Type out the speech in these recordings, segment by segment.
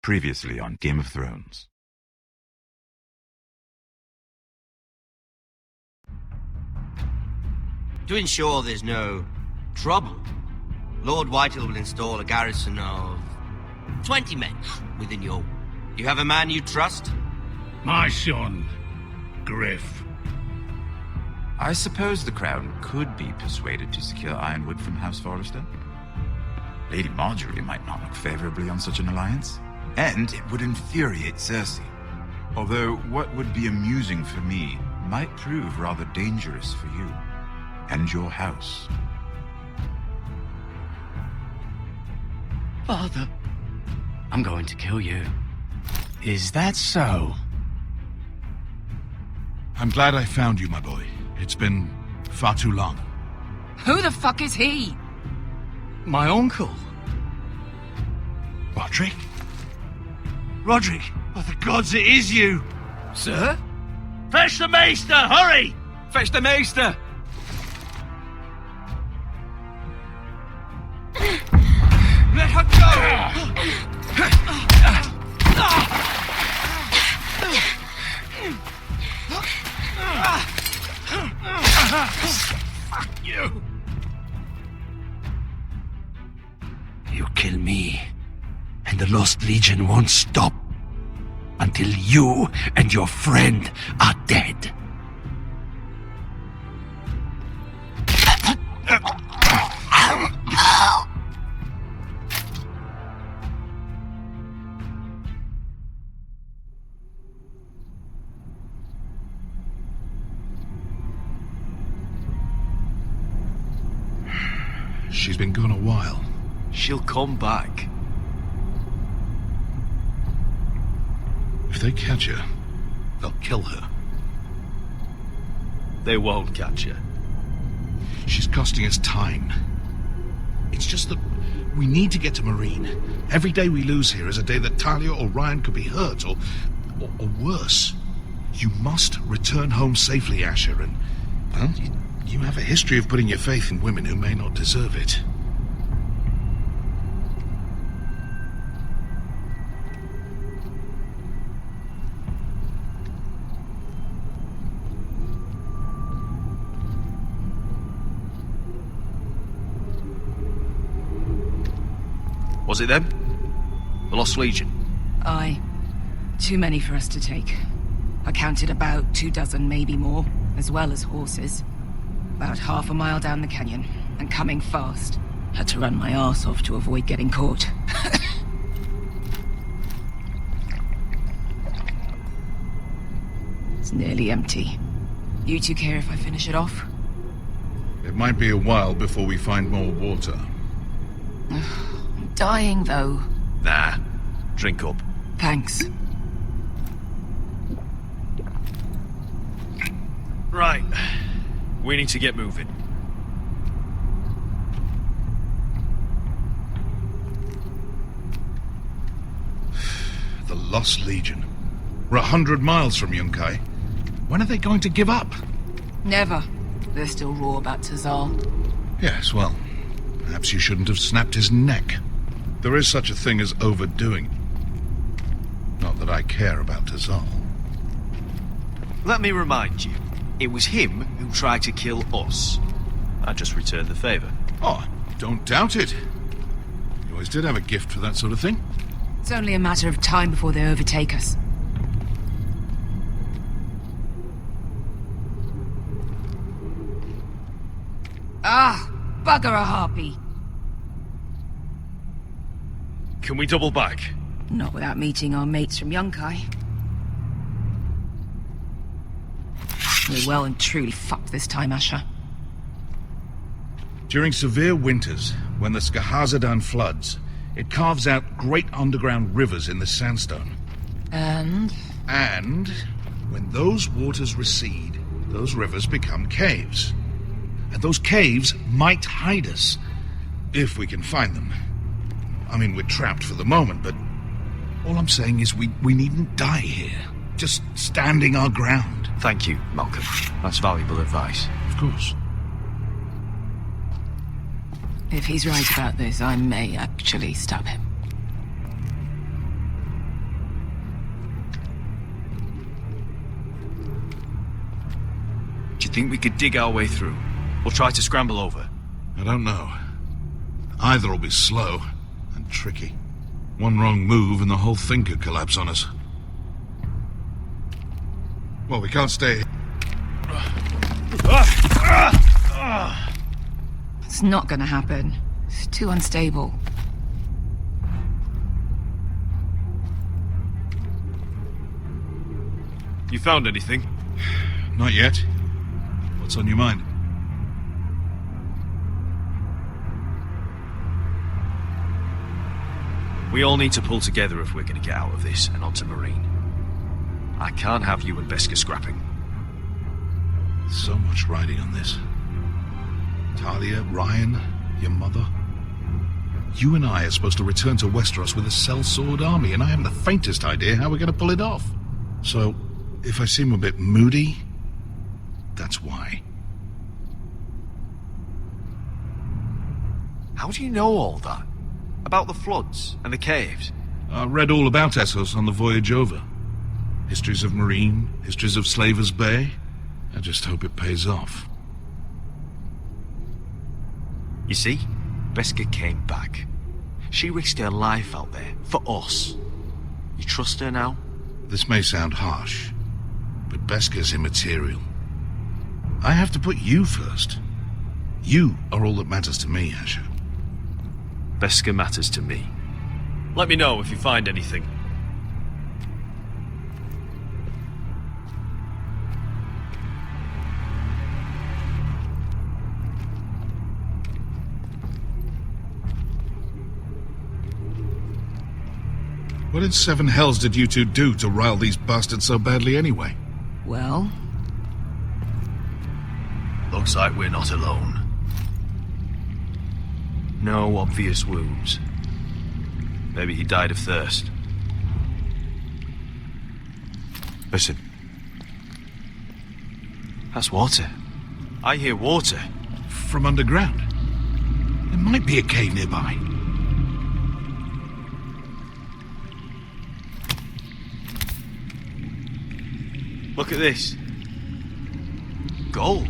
Previously on Game of Thrones. To ensure there's no trouble, Lord Whitehill will install a garrison of 20 men within your... You have a man you trust? My son, Griff. I suppose the Crown could be persuaded to secure Ironwood from House Forrester. Lady Marjorie might not look favorably on such an alliance, and it would infuriate Cersei. Although what would be amusing for me might prove rather dangerous for you and your house. Father, I'm going to kill you. Is that so? I'm glad I found you, my boy. It's been far too long. Who the fuck is he? My uncle. Rodrick? Rodrick, by the gods, it is you! Sir? Fetch the Maester, hurry! Fetch the Maester! Let her go! Fuck you! You kill me, and the Lost Legion won't stop until you and your friend are dead. She's been gone a while. She'll come back. If they catch her, they'll kill her. They won't catch her. She's costing us time. It's just that we need to get to Marine. Every day we lose here is a day that Talia or Ryan could be hurt, or worse. You must return home safely, Asher, and, well, you have a history of putting your faith in women who may not deserve it. Was it them? The Lost Legion? Aye. Too many for us to take. I counted about 24, maybe more, as well as horses. About half a mile down the canyon, and coming fast. Had to run my arse off to avoid getting caught. It's nearly empty. You two care if I finish it off? It might be a while before we find more water. I'm dying, though. Nah. Drink up. Thanks. Right. We need to get moving. The Lost Legion. We're 100 miles from Yunkai. When are they going to give up? Never. They're still raw about Tazal. Yes, well, perhaps you shouldn't have snapped his neck. There is such a thing as overdoing. Not that I care about Tazal. Let me remind you, it was him who tried to kill us. I just returned the favor. Oh, don't doubt it. You always did have a gift for that sort of thing. It's only a matter of time before they overtake us. Ah, bugger a harpy. Can we double back? Not without meeting our mates from Yunkai. We're well and truly fucked this time, Asher. During severe winters, when the Skahazadan floods, it carves out great underground rivers in the sandstone. And when those waters recede, those rivers become caves. And those caves might hide us, if we can find them. I mean, we're trapped for the moment, but all I'm saying is we needn't die here. Just standing our ground. Thank you, Malcolm. That's valuable advice. Of course. if he's right about this, I may actually stop him. think we could dig our way through? Or try to scramble over? I don't know. Either will be slow and tricky. One wrong move and the whole thing could collapse on us. Well, we can't stay here. It's not gonna happen. It's too unstable. You found anything? Not yet. What's on your mind? We all need to pull together if we're going to get out of this and onto Marine. I can't have you and Beskha scrapping. So much riding on this. Talia, Ryan, your mother. You and I are supposed to return to Westeros with a sellsword army, and I haven't the faintest idea how we're going to pull it off. So, if I seem a bit moody, that's why. How do you know all that? About the floods and the caves? I read all about Essos on the voyage over. Histories of Marine, histories of Slaver's Bay. I just hope it pays off. You see, Beskha came back. She risked her life out there, for us. You trust her now? This may sound harsh, but Beskha's immaterial. I have to put you first. You are all that matters to me, Asher. Beskha matters to me. Let me know if you find anything. What in seven hells did you two do to rile these bastards so badly anyway? Well, Looks like we're not alone. No obvious wounds. Maybe he died of thirst. Listen. That's water. I hear water. From underground. There might be a cave nearby. Look at this. Gold.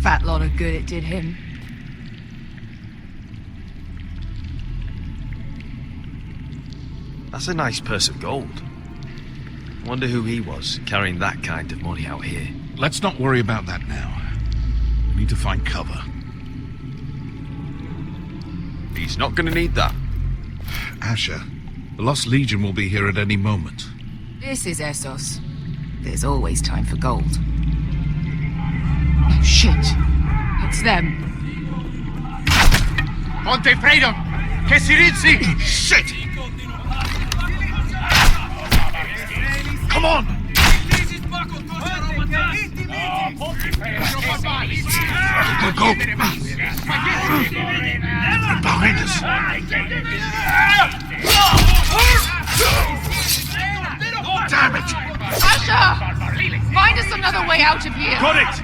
fat lot of good it did him. That's a nice purse of gold. Wonder who he was, carrying that kind of money out here. Let's not worry about that now. We need to find cover. He's not gonna need that. Asher, the Lost Legion will be here at any moment. This is Essos. There's always time for gold. Oh, shit. It's them. Monte Freedom! Khaleesi! Shit! Come on! Go! Behind us! Damn it! Asher! Find us another way out of here! Got it!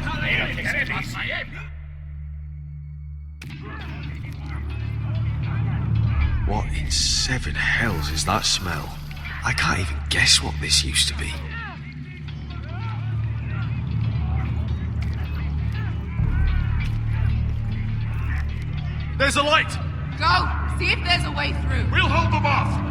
What in seven hells is that smell? I can't even guess what this used to be. There's a light! Go! See if there's a way through. We'll hold them off!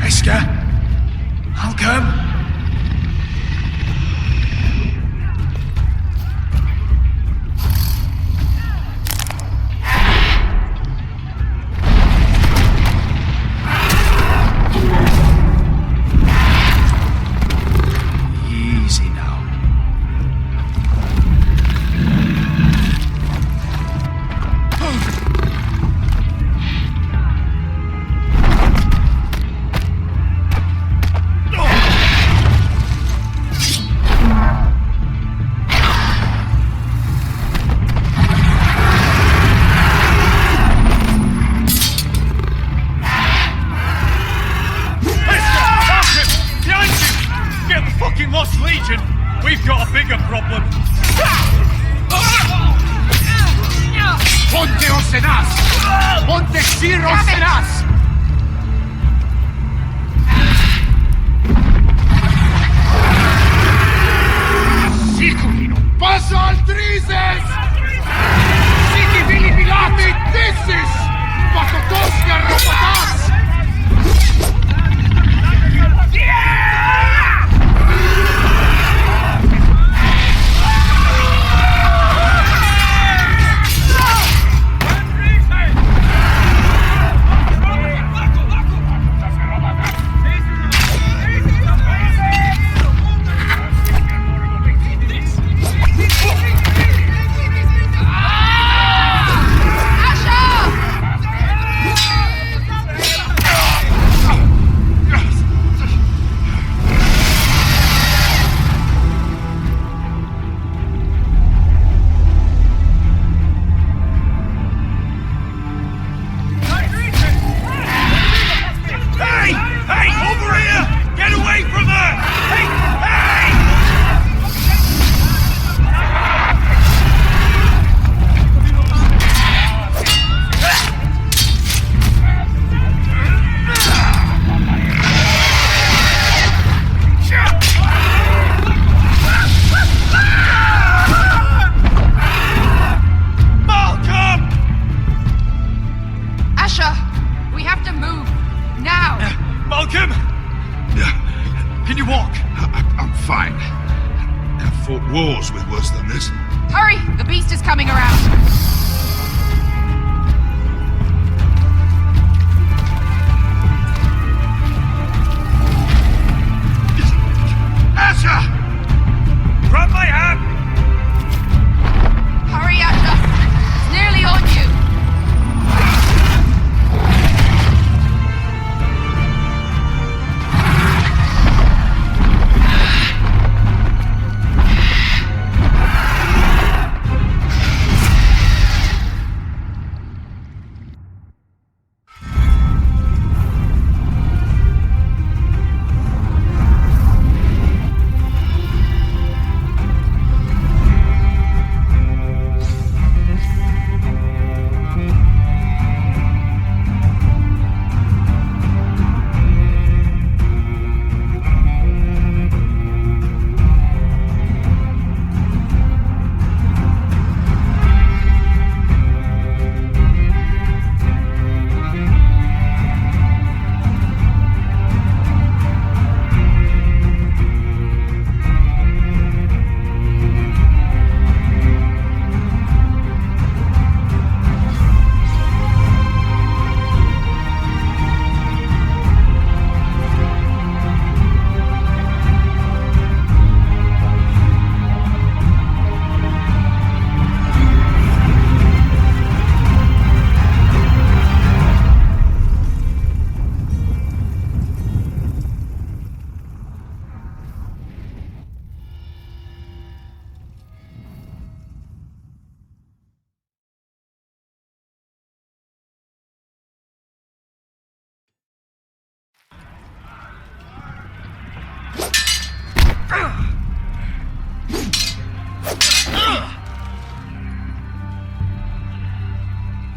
Beskha, I'll come. Easy now. Behind you! Get the fucking Lost Legion! We've got a bigger problem! Ponte Osenas! Ponte Sir Osenas! Sicurino! Passa altrises! Siki vili pilati dissis! Patotoski arropatas! Wars with worse than this. Hurry! The beast is coming around! Asher! Grab my hand! Hurry, Asher! It's nearly on you!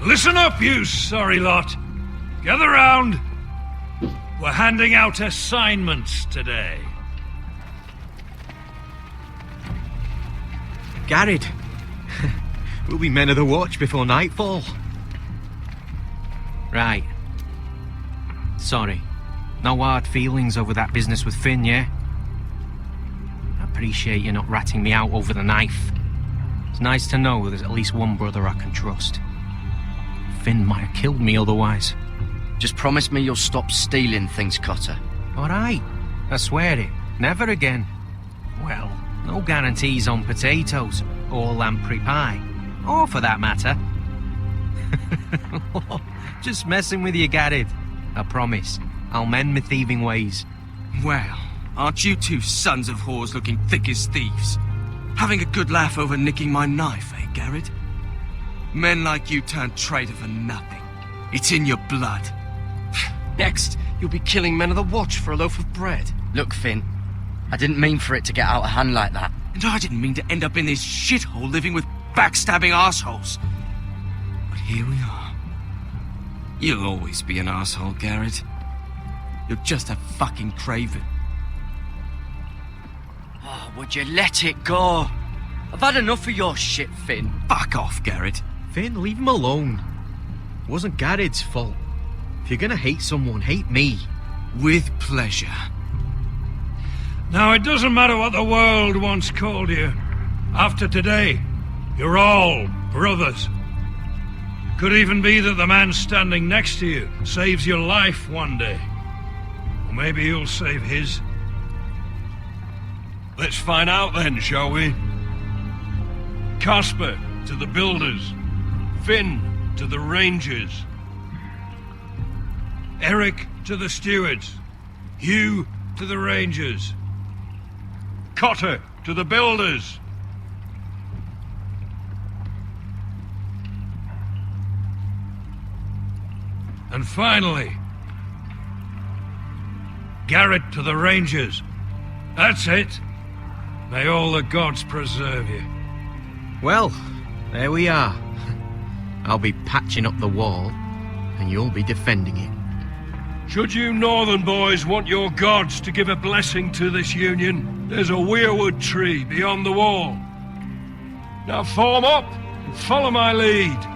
Listen up, you sorry lot. Gather round. We're handing out assignments today. Gared. We'll be men of the watch before nightfall. Right. Sorry. No hard feelings over that business with Finn, yeah? I appreciate you not ratting me out over the knife. It's nice to know there's at least one brother I can trust. Finn might have killed me otherwise. Just promise me you'll stop stealing things, Cotter. Alright. I swear it. Never again. Well, no guarantees on potatoes or lamprey pie. Or for that matter. Just messing with you, Gared. I promise. I'll mend my thieving ways. Well, aren't you two sons of whores looking thick as thieves? Having a good laugh over nicking my knife, eh, Gared? Men like you turn traitor for nothing. It's in your blood. Next, you'll be killing men of the watch for a loaf of bread. Look, Finn, I didn't mean for it to get out of hand like that. And I didn't mean to end up in this shithole living with backstabbing assholes. But here we are. You'll always be an asshole, Gared. You're just a fucking craven. Oh, would you let it go? I've had enough of your shit, Finn. Fuck off, Gared. Finn, leave him alone. It wasn't Gared's fault. If you're gonna hate someone, hate me. With pleasure. Now, it doesn't matter what the world once called you. After today, you're all brothers. Could even be that the man standing next to you saves your life one day. Or maybe you'll save his. Let's find out then, shall we? Casper to the builders. Finn to the rangers. Eric to the stewards. Hugh to the rangers. Cotter to the builders. And finally, Gared to the rangers. That's it. May all the gods preserve you. Well, there we are. I'll be patching up the wall, and you'll be defending it. Should you northern boys want your gods to give a blessing to this union, there's a weirwood tree beyond the wall. Now form up and follow my lead.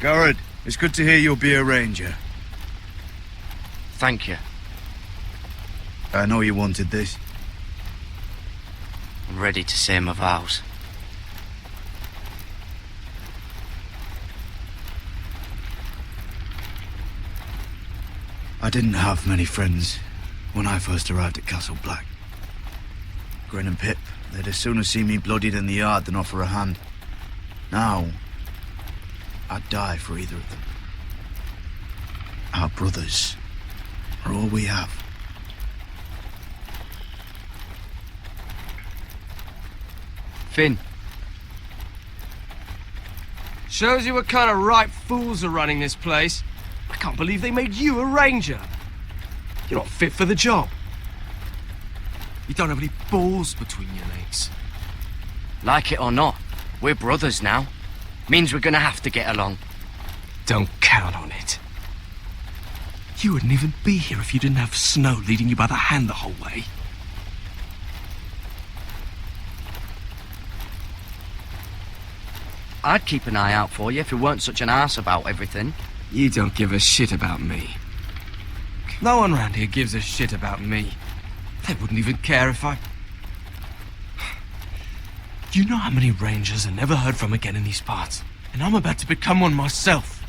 Gared, it's good to hear you'll be a ranger. Thank you. I know you wanted this. I'm ready to say my vows. I didn't have many friends when I first arrived at Castle Black. Grin and Pip, they'd as soon as see me bloodied in the yard than offer a hand. Now, I'd die for either of them. Our brothers are all we have. Finn. Shows you what kind of ripe fools are running this place. I can't believe they made you a ranger. You're not fit for the job. You don't have any balls between your legs. Like it or not, we're brothers now. Means we're gonna have to get along. Don't count on it. You wouldn't even be here if you didn't have Snow leading you by the hand the whole way. I'd keep an eye out for you if you weren't such an arse about everything. You don't give a shit about me. No one round here gives a shit about me. They wouldn't even care if I... Do you know how many rangers are never heard from again in these parts? And I'm about to become one myself.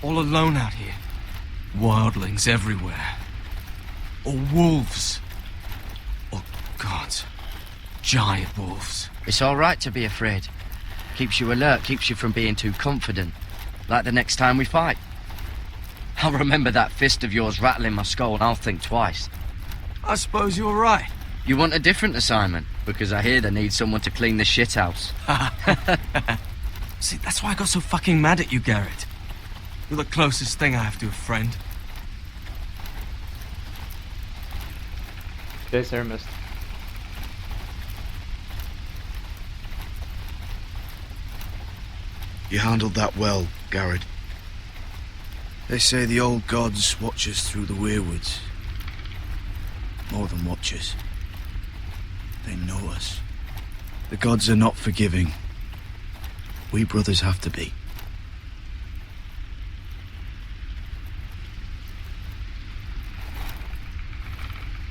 All alone out here. Wildlings everywhere. Or wolves. Or gods. Giant wolves. It's all right to be afraid. Keeps you alert, keeps you from being too confident. Like the next time we fight. I'll remember that fist of yours rattling my skull and I'll think twice. I suppose you're right. You want a different assignment? Because I hear they need someone to clean the shithouse. See, that's why I got so fucking mad at you, Gared. You're the closest thing I have to a friend. Okay, sir, missed. You handled that well, Gared. They say the old gods watch us through the weirwoods. More than watch us. They know us. The gods are not forgiving. We brothers have to be.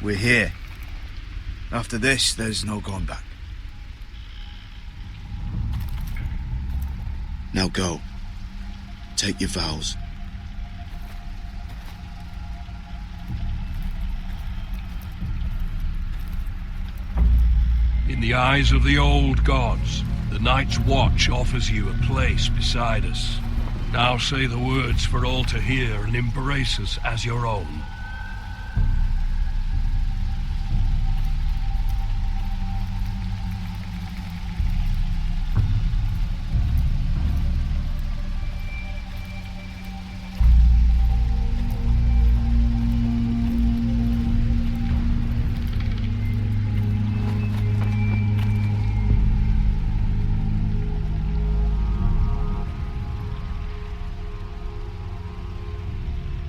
We're here. After this, there's no going back. Now go. Take your vows. In the eyes of the old gods, the Night's Watch offers you a place beside us. Now say the words for all to hear and embrace us as your own.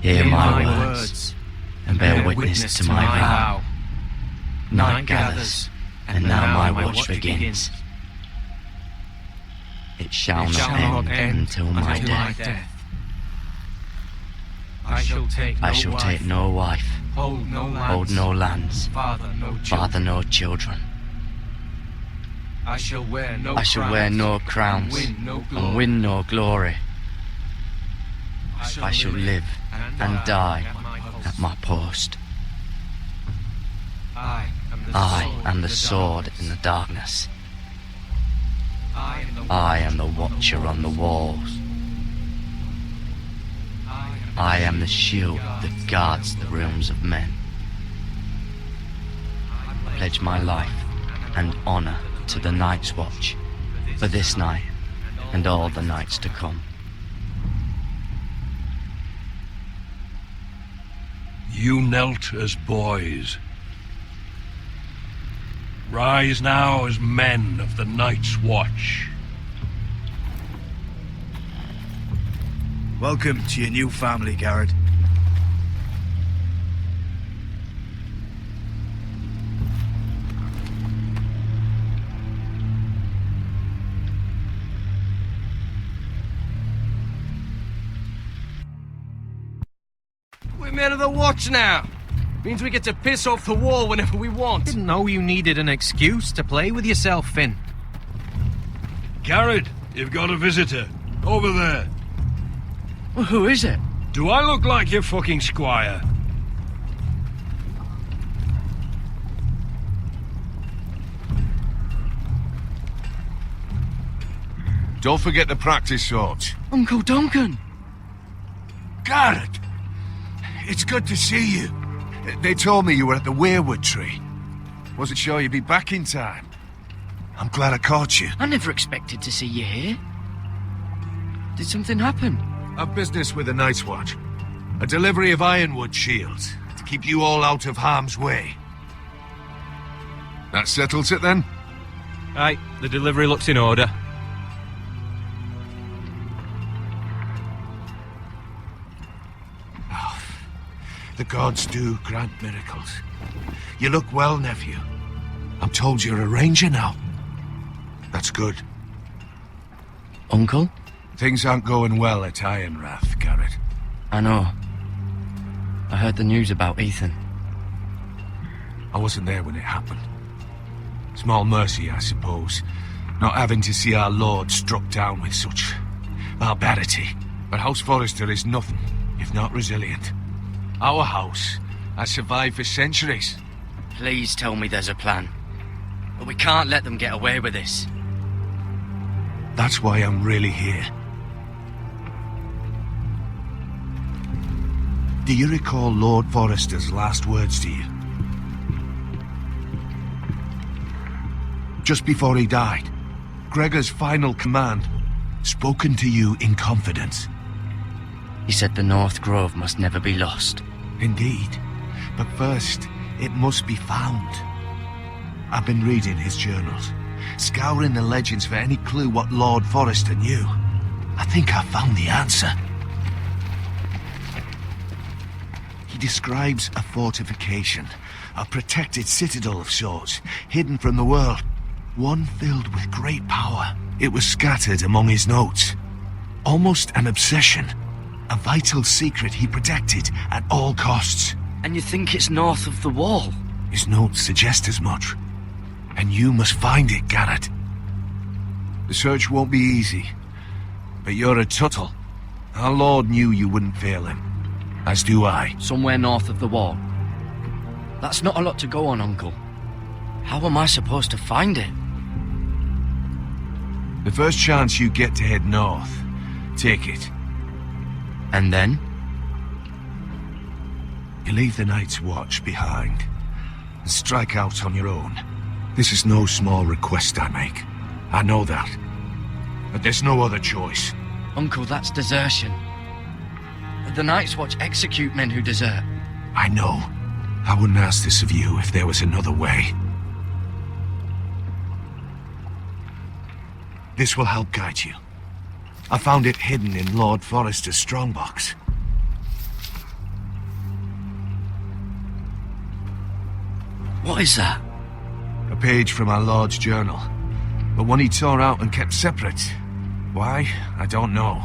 Hear my words, and bear witness to my vow. Night gathers, and now my watch begins. It shall not end until my death. I shall take no wife, hold no lands, father no children. I shall wear no crowns, and win no glory. I shall live and die at my post. I am the sword in the darkness. I am the watcher on the walls. I am the shield that guards the realms of men. I pledge my life and honor to the Night's Watch for this night and all the nights to come. You knelt as boys. Rise now as men of the Night's Watch. Welcome to your new family, Gared. We're men of the Watch now. Means we get to piss off the wall whenever we want. Didn't know you needed an excuse to play with yourself, Finn. Gared, you've got a visitor. Over there. Well, who is it? Do I look like your fucking squire? Don't forget the practice swords. Uncle Duncan! Gared! It's good to see you. They told me you were at the weirwood tree. Wasn't sure you'd be back in time. I'm glad I caught you. I never expected to see you here. Did something happen? A business with the Night's Watch. A delivery of ironwood shields to keep you all out of harm's way. That settles it then? Aye, the delivery looks in order. The gods do grant miracles. You look well, nephew. I'm told you're a ranger now. That's good. Uncle? Things aren't going well at Ironrath, Gared. I know. I heard the news about Ethan. I wasn't there when it happened. Small mercy, I suppose, not having to see our lord struck down with such barbarity. But House Forrester is nothing if not resilient. Our house has survived for centuries. Please tell me there's a plan. But we can't let them get away with this. That's why I'm really here. Do you recall Lord Forrester's last words to you? Just before he died, Gregor's final command, spoken to you in confidence. He said the North Grove must never be lost. Indeed. But first, it must be found. I've been reading his journals, scouring the legends for any clue what Lord Forrester knew. I think I found the answer. He describes a fortification, a protected citadel of sorts, hidden from the world, one filled with great power. It was scattered among his notes. Almost an obsession. A vital secret he protected at all costs. And you think it's north of the wall? His notes suggest as much. And you must find it, Gared. The search won't be easy. But you're a Tuttle. Our Lord knew you wouldn't fail him. As do I. Somewhere north of the wall. That's not a lot to go on, Uncle. How am I supposed to find it? The first chance you get to head north, take it. And then? You leave the Night's Watch behind and strike out on your own. This is no small request I make. I know that. But there's no other choice. Uncle, that's desertion. The Night's Watch execute men who desert. I know. I wouldn't ask this of you if there was another way. This will help guide you. I found it hidden in Lord Forrester's strongbox. What is that? A page from our Lord's journal. But one he tore out and kept separate. Why? I don't know.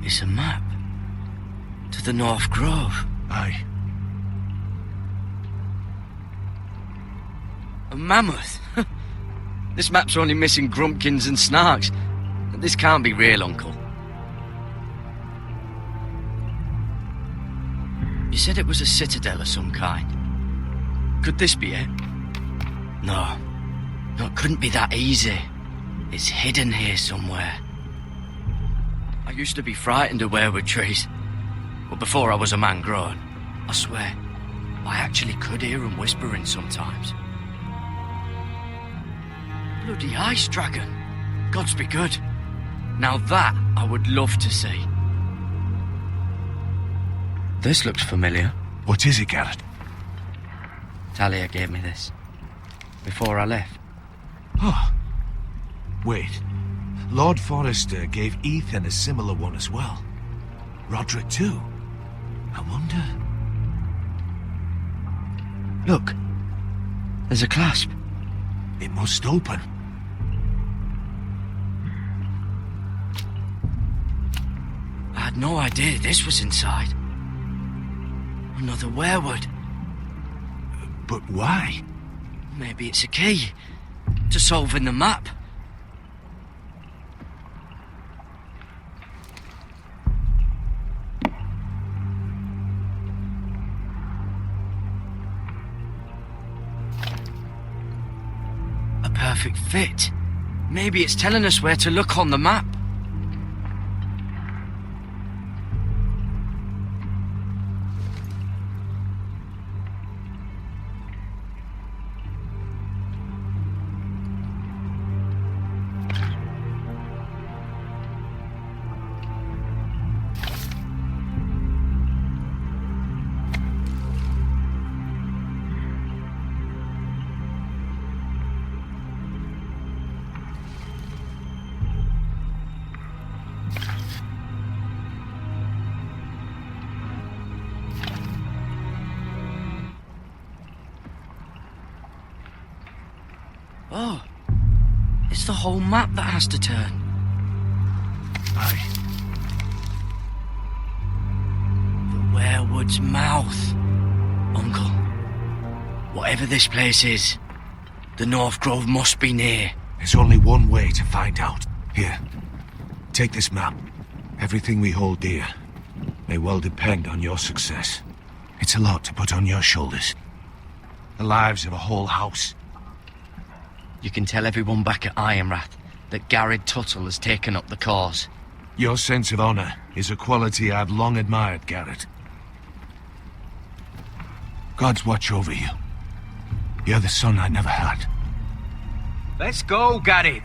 It's a map. To the North Grove. Aye. A mammoth. This map's only missing grumpkins and snarks. This can't be real, Uncle. You said it was a citadel of some kind. Could this be it? No. No, it couldn't be that easy. It's hidden here somewhere. I used to be frightened of weirwood trees. But before I was a man grown, I swear, I actually could hear them whispering sometimes. Bloody ice dragon. Gods be good. Now that I would love to see. This looks familiar. What is it, Gared? Talia gave me this. Before I left. Oh. Wait. Lord Forrester gave Ethan a similar one as well. Rodrick too. I wonder... Look. There's a clasp. It must open. I had no idea this was inside. Another weirwood. But why? Maybe it's a key to solving the map. A perfect fit. Maybe it's telling us where to look on the map. Oh, it's the whole map that has to turn. Aye. The weirwood's mouth. Uncle, whatever this place is, the North Grove must be near. There's only one way to find out. Here, take this map. Everything we hold dear may well depend on your success. It's a lot to put on your shoulders. The lives of a whole house. You can tell everyone back at Ironrath that Gared Tuttle has taken up the cause. Your sense of honor is a quality I've long admired, Gared. God's watch over you. You're the son I never had. Let's go, Gared.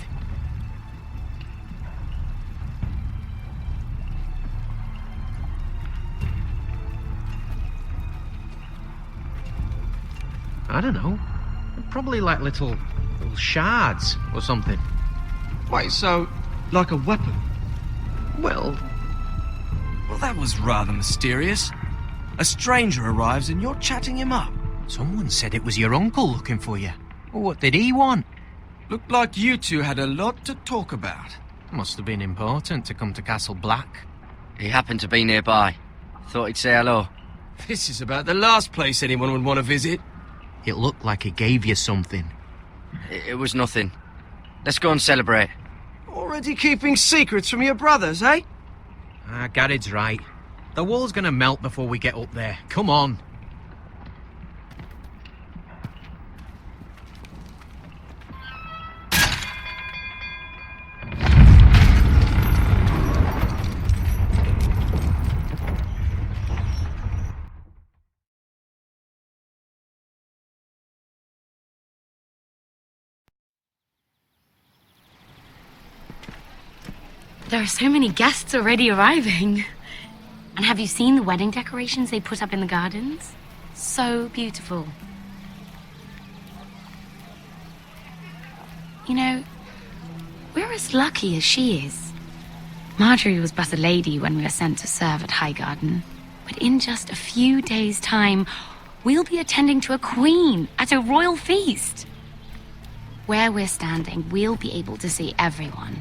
I don't know. Probably like little shards or something. Wait, so, like a weapon? Well, That was rather mysterious. A stranger arrives and you're chatting him up. someone said it was your uncle looking for you. What did he want? Looked like you two had a lot to talk about. Must have been important to come to Castle Black. He happened to be nearby. Thought he'd say hello. This is about the last place anyone would want to visit. It looked like he gave you something. It was nothing. Let's go and celebrate. Already keeping secrets from your brothers, eh? Gared's right. The wall's gonna melt before we get up there. Come on. There are so many guests already arriving. And have you seen the wedding decorations they put up in the gardens? So beautiful. You know, we're as lucky as she is. Marjorie was but a lady when we were sent to serve at Highgarden. But in just a few days' time, we'll be attending to a queen at a royal feast. Where we're standing, we'll be able to see everyone.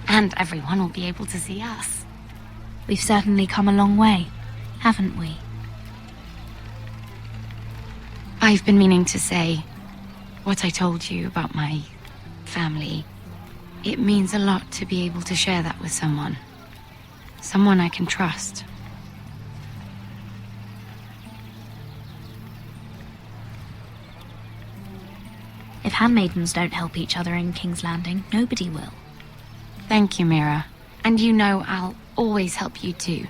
And everyone will be able to see us. We've certainly come a long way, haven't we? I've been meaning to say what I told you about my family. It means a lot to be able to share that with someone. Someone I can trust. If handmaidens don't help each other in King's Landing, nobody will. Thank you, Mira. And you know I'll always help you too.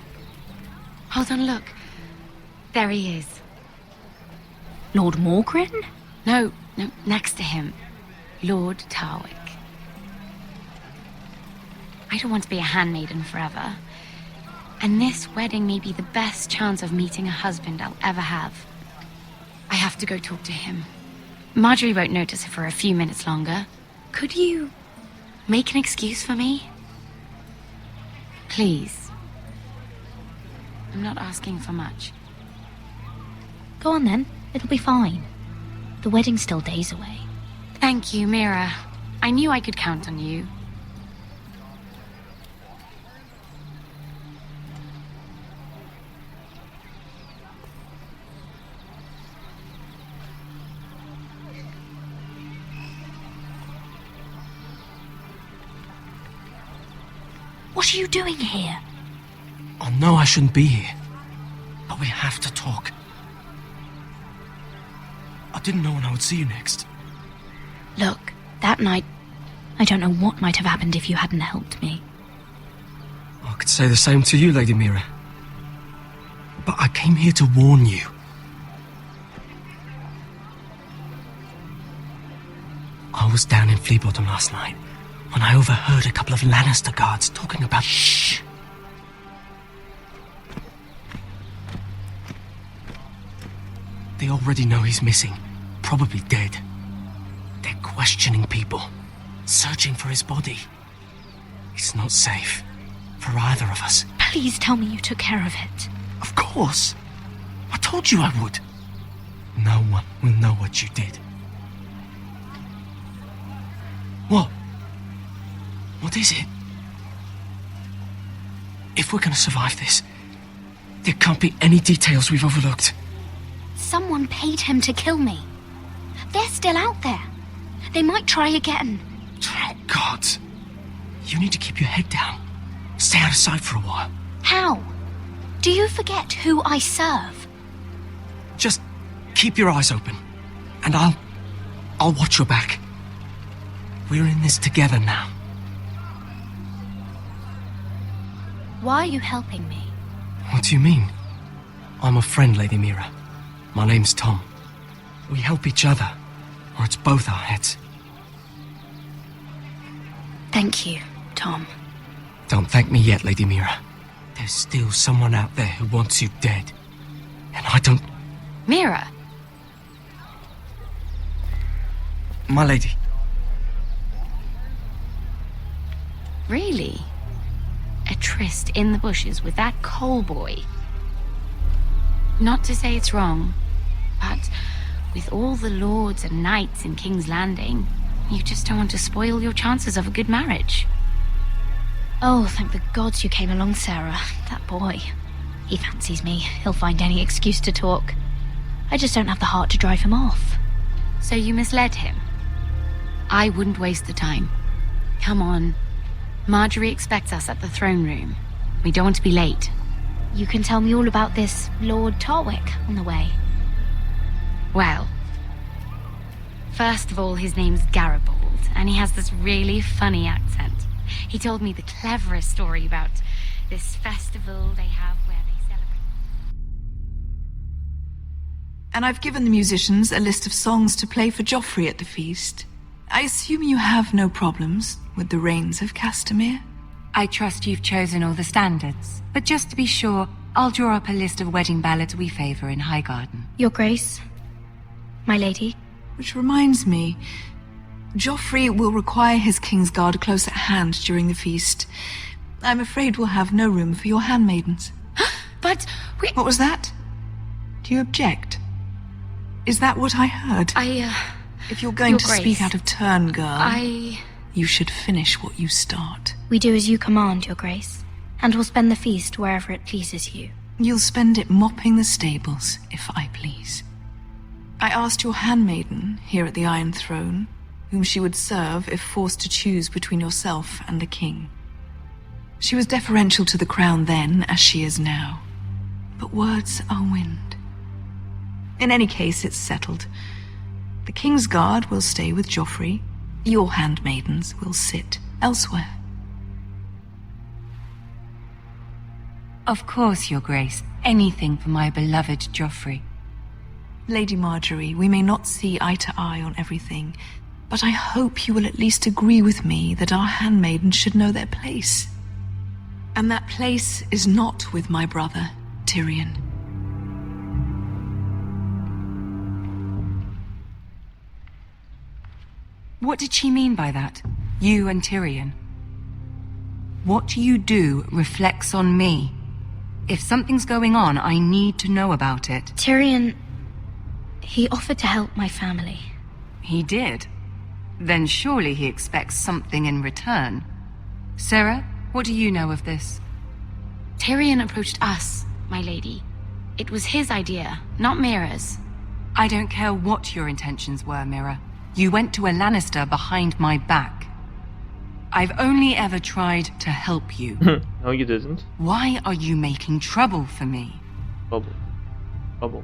Hold on, look. There he is. Lord Morgrin? No, next to him. Lord Tarwick. I don't want to be a handmaiden forever. And this wedding may be the best chance of meeting a husband I'll ever have. I have to go talk to him. Marjorie won't notice it for a few minutes longer. Could you make an excuse for me? Please. I'm not asking for much. Go on then, it'll be fine. The wedding's still days away. Thank you, Mira. I knew I could count on you. What are you doing here? I know I shouldn't be here, but we have to talk. I didn't know when I would see you next. Look, that night, I don't know what might have happened if you hadn't helped me. I could say the same to you, Lady Mira. But I came here to warn you. I was down in Fleabottom last night when I overheard a couple of Lannister guards talking about... Shh! They already know he's missing, probably dead. They're questioning people, searching for his body. It's not safe for either of us. Please tell me you took care of it. Of course! I told you I would. No one will know what you did. What? What is it? If we're gonna survive this, there can't be any details we've overlooked. Someone paid him to kill me. They're still out there. They might try again. Oh, God. You need to keep your head down. Stay out of sight for a while. How? Do you forget who I serve? Just keep your eyes open, and I'll watch your back. We're in this together now. Why are you helping me? What do you mean? I'm a friend, Lady Mira. My name's Tom. We help each other, or it's both our heads. Thank you, Tom. Don't thank me yet, Lady Mira. There's still someone out there who wants you dead. And I don't... Mira! My lady. Really? A tryst in the bushes with that coal boy? Not to say it's wrong, but with all the lords and knights in King's Landing, you just don't want to spoil your chances of a good marriage. Oh, thank the gods you came along, Sarah. That boy. He fancies me. He'll find any excuse to talk. I just don't have the heart to drive him off. So you misled him? I wouldn't waste the time. Come on. Marjorie expects us at the throne room. We don't want to be late. You can tell me all about this Lord Tarwick on the way. Well, first of all, his name's Gared, and he has this really funny accent. He told me the cleverest story about this festival they have where they celebrate. And I've given the musicians a list of songs to play for Joffrey at the feast. I assume you have no problems with the rains of Castamere? I trust you've chosen all the standards. But just to be sure, I'll draw up a list of wedding ballads we favor in Highgarden. Your Grace, my lady. Which reminds me, Joffrey will require his Kingsguard close at hand during the feast. I'm afraid we'll have no room for your handmaidens. But What was that? Do you object? Is that what I heard? If you're going Your to Grace, speak out of turn, girl, I... you should finish what you start. We do as you command, Your Grace, and we'll spend the feast wherever it pleases you. You'll spend it mopping the stables, if I please. I asked your handmaiden, here at the Iron Throne, whom she would serve if forced to choose between yourself and the king. She was deferential to the crown then, as she is now. But words are wind. In any case, it's settled. The Kingsguard will stay with Joffrey. Your handmaidens will sit elsewhere. of course, Your Grace. Anything for my beloved Joffrey. Lady Marjorie, we may not see eye to eye on everything, but I hope you will at least agree with me that our handmaidens should know their place. And that place is not with my brother, Tyrion. What did she mean by that? You and Tyrion? What you do reflects on me. If something's going on, I need to know about it. Tyrion... he offered to help my family. He did? Then surely he expects something in return. Sarah, what do you know of this? Tyrion approached us, my lady. It was his idea, not Mira's. I don't care what your intentions were, Mira. You went to a Lannister behind my back. I've only ever tried to help you. No, you didn't. Why are you making trouble for me? Bubble. Bubble.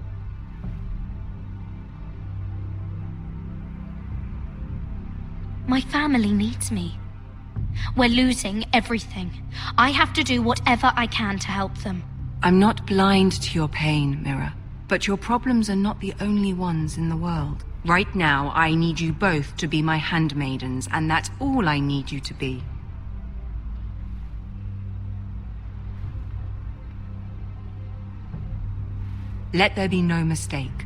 My family needs me. We're losing everything. I have to do whatever I can to help them. I'm not blind to your pain, Mira. But your problems are not the only ones in the world. Right now, I need you both to be my handmaidens, and that's all I need you to be. Let there be no mistake.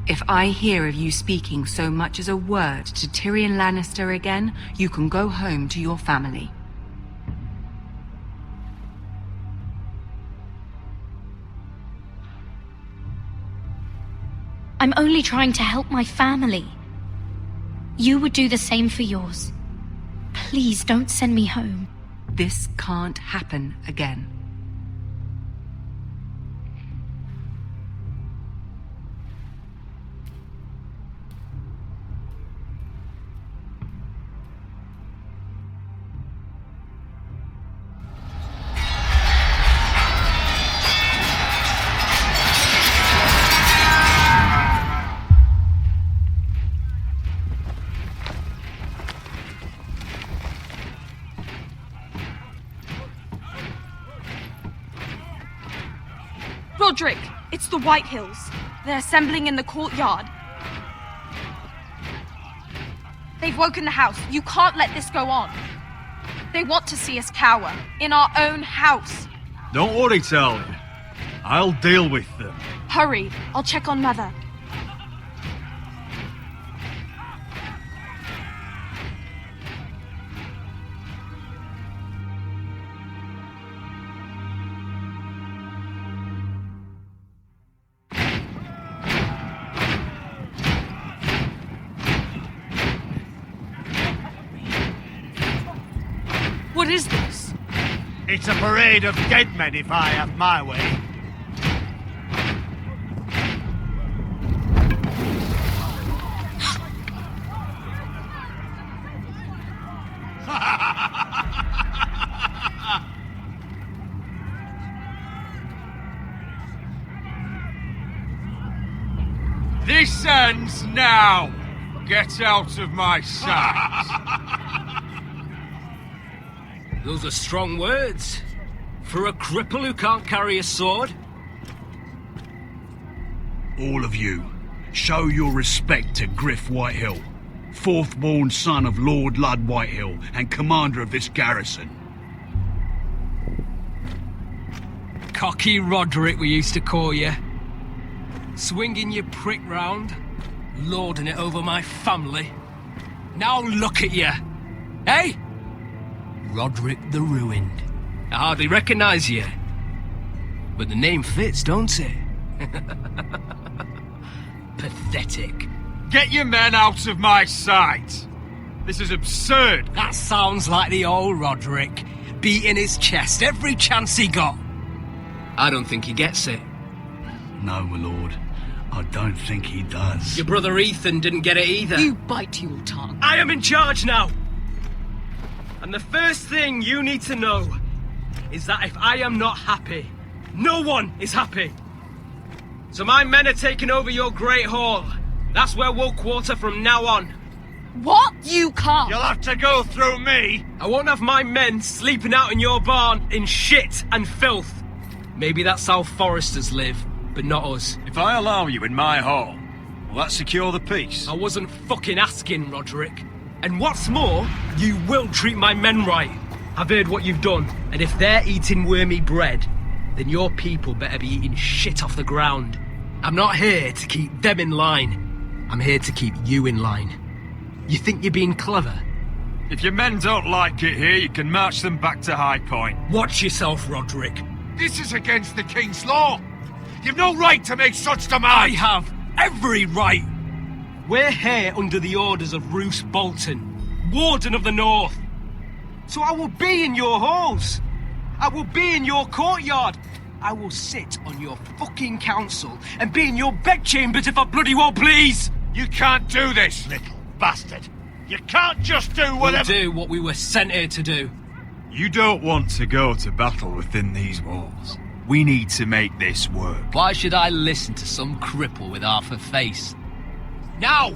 If I hear of you speaking so much as a word to Tyrion Lannister again, you can go home to your family. I'm only trying to help my family. You would do the same for yours. Please don't send me home. This can't happen again. Rodrick, it's the White Hills. They're assembling in the courtyard. They've woken the house. You can't let this go on. They want to see us cower. In our own house. Don't worry, Talia. I'll deal with them. Hurry. I'll check on Mother. What is this? It's a parade of dead men if I have my way. This ends now! Get out of my sight! Those are strong words. For a cripple who can't carry a sword? All of you, show your respect to Griff Whitehill, fourth-born son of Lord Ludd Whitehill and commander of this garrison. Cocky Rodrick, we used to call you. Swinging your prick round, lording it over my family. Now look at you. Hey? Rodrick the Ruined. I hardly recognise you. But the name fits, don't it? Pathetic. Get your men out of my sight! This is absurd! That sounds like the old Rodrick, beating his chest every chance he got. I don't think he gets it. No, my lord. I don't think he does. Your brother Ethan didn't get it either. You bite your tongue. I am in charge now! And the first thing you need to know is that if I am not happy, no one is happy. So my men are taking over your Great Hall. That's where we'll quarter from now on. What? You can't. You'll have to go through me! I won't have my men sleeping out in your barn in shit and filth. Maybe that's how foresters live, but not us. If I allow you in my hall, will that secure the peace? I wasn't fucking asking, Rodrick. And what's more, you will treat my men right. I've heard what you've done, and if they're eating wormy bread, then your people better be eating shit off the ground. I'm not here to keep them in line. I'm here to keep you in line. You think you're being clever? If your men don't like it here, you can march them back to High Point. Watch yourself, Rodrick. This is against the king's law. You've no right to make such demands. I have every right. We're here under the orders of Roose Bolton, Warden of the North. So I will be in your halls. I will be in your courtyard. I will sit on your fucking council and be in your bedchambers if I bloody well please. You can't do this, little bastard. You can't just do whatever... We'll do what we were sent here to do. You don't want to go to battle within these walls. We need to make this work. Why should I listen to some cripple with half a face? Now,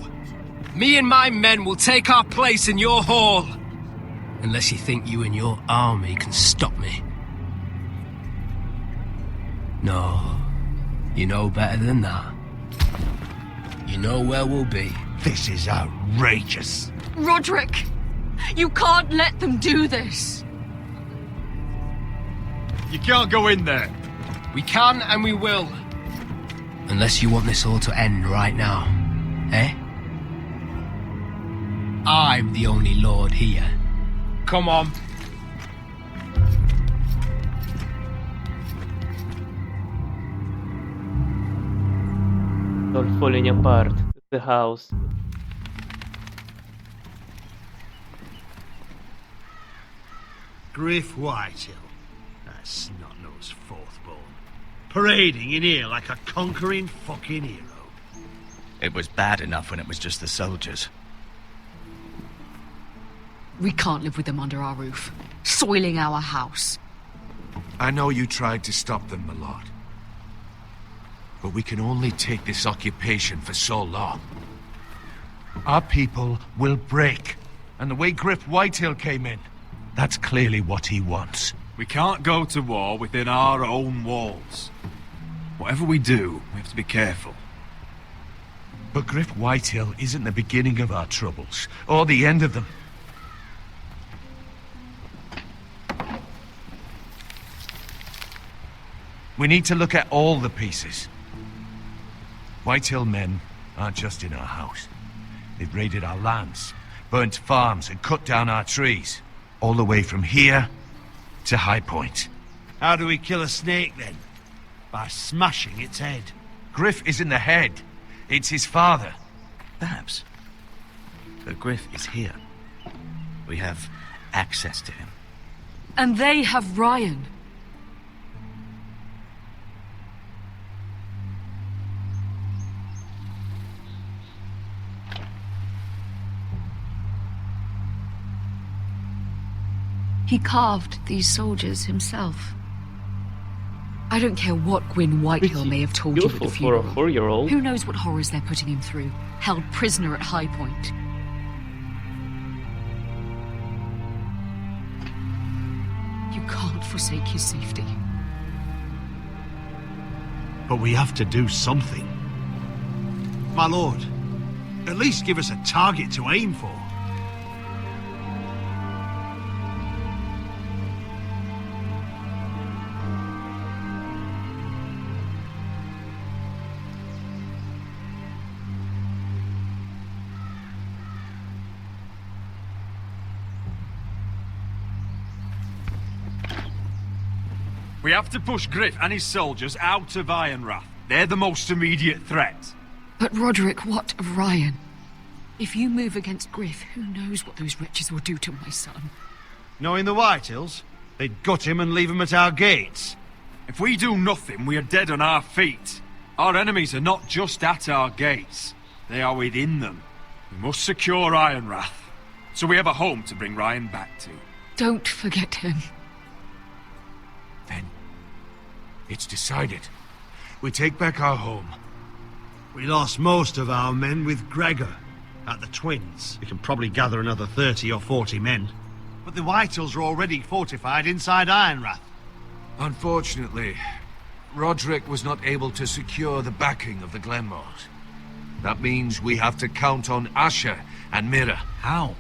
me and my men will take our place in your hall. Unless you think you and your army can stop me. No, you know better than that. You know where we'll be. This is outrageous. Rodrick, you can't let them do this. You can't go in there. We can and we will. Unless you want this all to end right now. Eh? I'm the only lord here. Come on. All falling apart. The house. Griff Whitehill. That snot-nosed fourth-born. Parading in here like a conquering fucking hero. It was bad enough when it was just the soldiers. We can't live with them under our roof, soiling our house. I know you tried to stop them, my lord. But we can only take this occupation for so long. Our people will break. And the way Griff Whitehill came in, that's clearly what he wants. We can't go to war within our own walls. Whatever we do, we have to be careful. But Griff Whitehill isn't the beginning of our troubles, or the end of them. We need to look at all the pieces. Whitehill men aren't just in our house. They've raided our lands, burnt farms, and cut down our trees. All the way from here to High Point. How do we kill a snake, then? By smashing its head. Griff isn't the head. It's his father. Perhaps. But Griff is here. We have access to him. And they have Ryan. He carved these soldiers himself. I don't care what Gwyn Whitehill may have told you at the Beautiful for a funeral. 4-year-old. Who knows what horrors they're putting him through? Held prisoner at High Point. You can't forsake his safety. But we have to do something. My lord, at least give us a target to aim for. We have to push Griff and his soldiers out of Ironrath. They're the most immediate threat. But Rodrick, what of Ryan? If you move against Griff, who knows what those wretches will do to my son? Knowing the Whitehills, they'd gut him and leave him at our gates. If we do nothing, we are dead on our feet. Our enemies are not just at our gates. They are within them. We must secure Ironrath, so we have a home to bring Ryan back to. Don't forget him. Then, it's decided. We take back our home. We lost most of our men with Gregor at the Twins. We can probably gather another 30 or 40 men. But the Whitehills are already fortified inside Ironrath. Unfortunately, Rodrick was not able to secure the backing of the Glenmores. That means we have to count on Asher and Mira. How?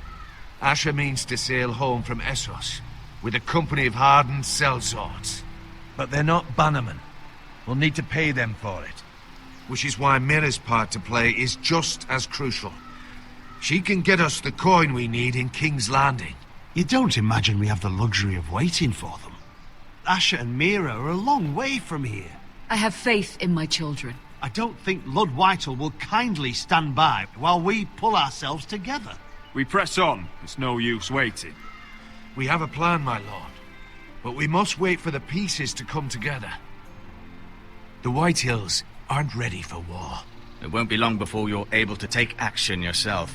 Asher means to sail home from Essos with a company of hardened sellswords. But they're not bannermen. We'll need to pay them for it. Which is why Mira's part to play is just as crucial. She can get us the coin we need in King's Landing. You don't imagine we have the luxury of waiting for them? Asher and Mira are a long way from here. I have faith in my children. I don't think Lord Whitehall will kindly stand by while we pull ourselves together. We press on. It's no use waiting. We have a plan, my lord. But we must wait for the pieces to come together. The Whitehills aren't ready for war. It won't be long before you're able to take action yourself.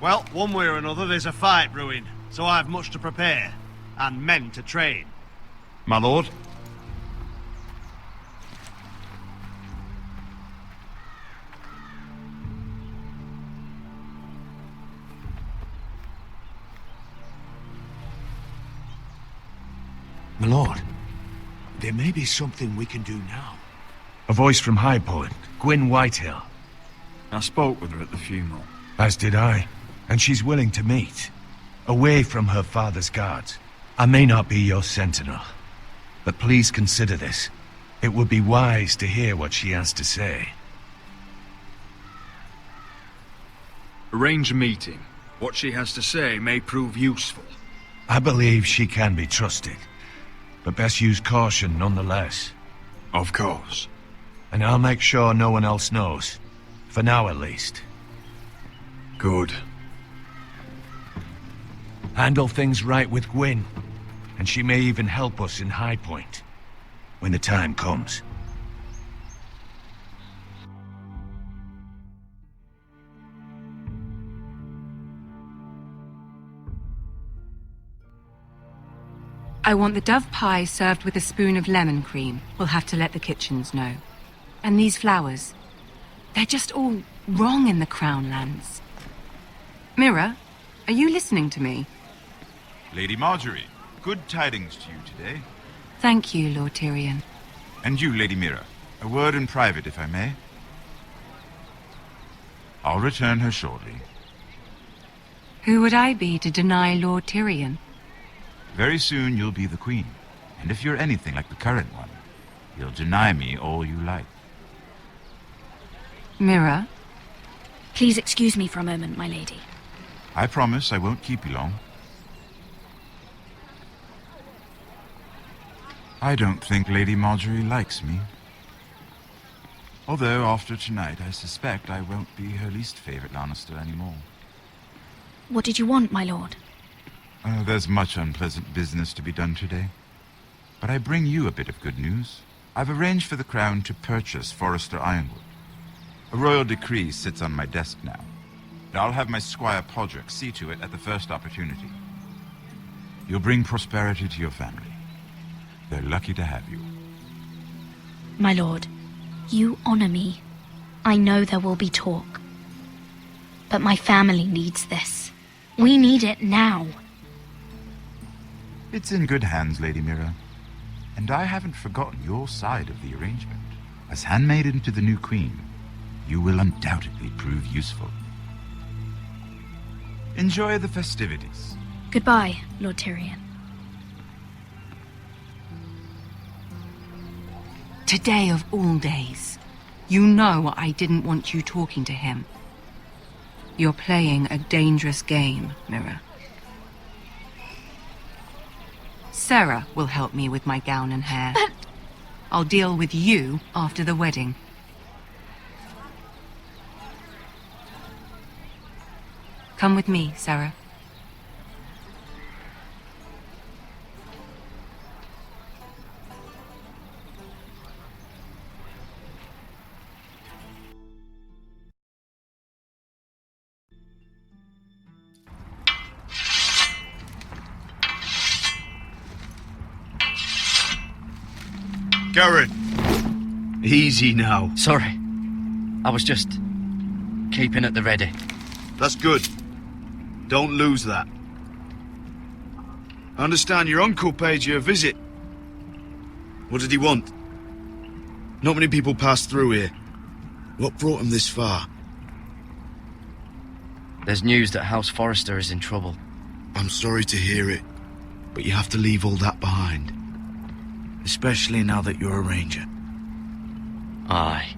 Well, one way or another there's a fight brewing, so I've much to prepare, and men to train. My lord? My lord, there may be something we can do now. A voice from High Point, Gwyn Whitehill. I spoke with her at the funeral. As did I. And she's willing to meet. Away from her father's guards. I may not be your sentinel, but please consider this. It would be wise to hear what she has to say. Arrange a meeting. What she has to say may prove useful. I believe she can be trusted, but best use caution nonetheless. Of course. And I'll make sure no one else knows. For now, at least. Good. Handle things right with Gwyn, and she may even help us in High Point, when the time comes. I want the dove pie served with a spoon of lemon cream. We'll have to let the kitchens know. And these flowers. They're just all wrong in the Crown lands. Mira, are you listening to me? Lady Marjorie, good tidings to you today. Thank you, Lord Tyrion. And you, Lady Mira. A word in private, if I may. I'll return her shortly. Who would I be to deny Lord Tyrion? Very soon you'll be the queen. And if you're anything like the current one, you'll deny me all you like. Mira? Please excuse me for a moment, my lady. I promise I won't keep you long. I don't think Lady Marjorie likes me. Although, after tonight, I suspect I won't be her least favorite Lannister anymore. What did you want, my lord? There's much unpleasant business to be done today. But I bring you a bit of good news. I've arranged for the Crown to purchase Forrester Ironwood. A royal decree sits on my desk now. And I'll have my squire Podrick see to it at the first opportunity. You'll bring prosperity to your family. They're lucky to have you. My lord, you honor me. I know there will be talk. But my family needs this. We need it now. It's in good hands, Lady Mira. And I haven't forgotten your side of the arrangement. As handmaiden to the new queen, you will undoubtedly prove useful. Enjoy the festivities. Goodbye, Lord Tyrion. Today of all days. You know I didn't want you talking to him. You're playing a dangerous game, Mira. Sarah will help me with my gown and hair. I'll deal with you after the wedding. Come with me, Sarah. Gared! Easy now. Sorry. I was just keeping at the ready. That's good. Don't lose that. I understand your uncle paid you a visit. What did he want? Not many people pass through here. What brought him this far? There's news that House Forrester is in trouble. I'm sorry to hear it, but you have to leave all that behind. Especially now that you're a ranger. Aye.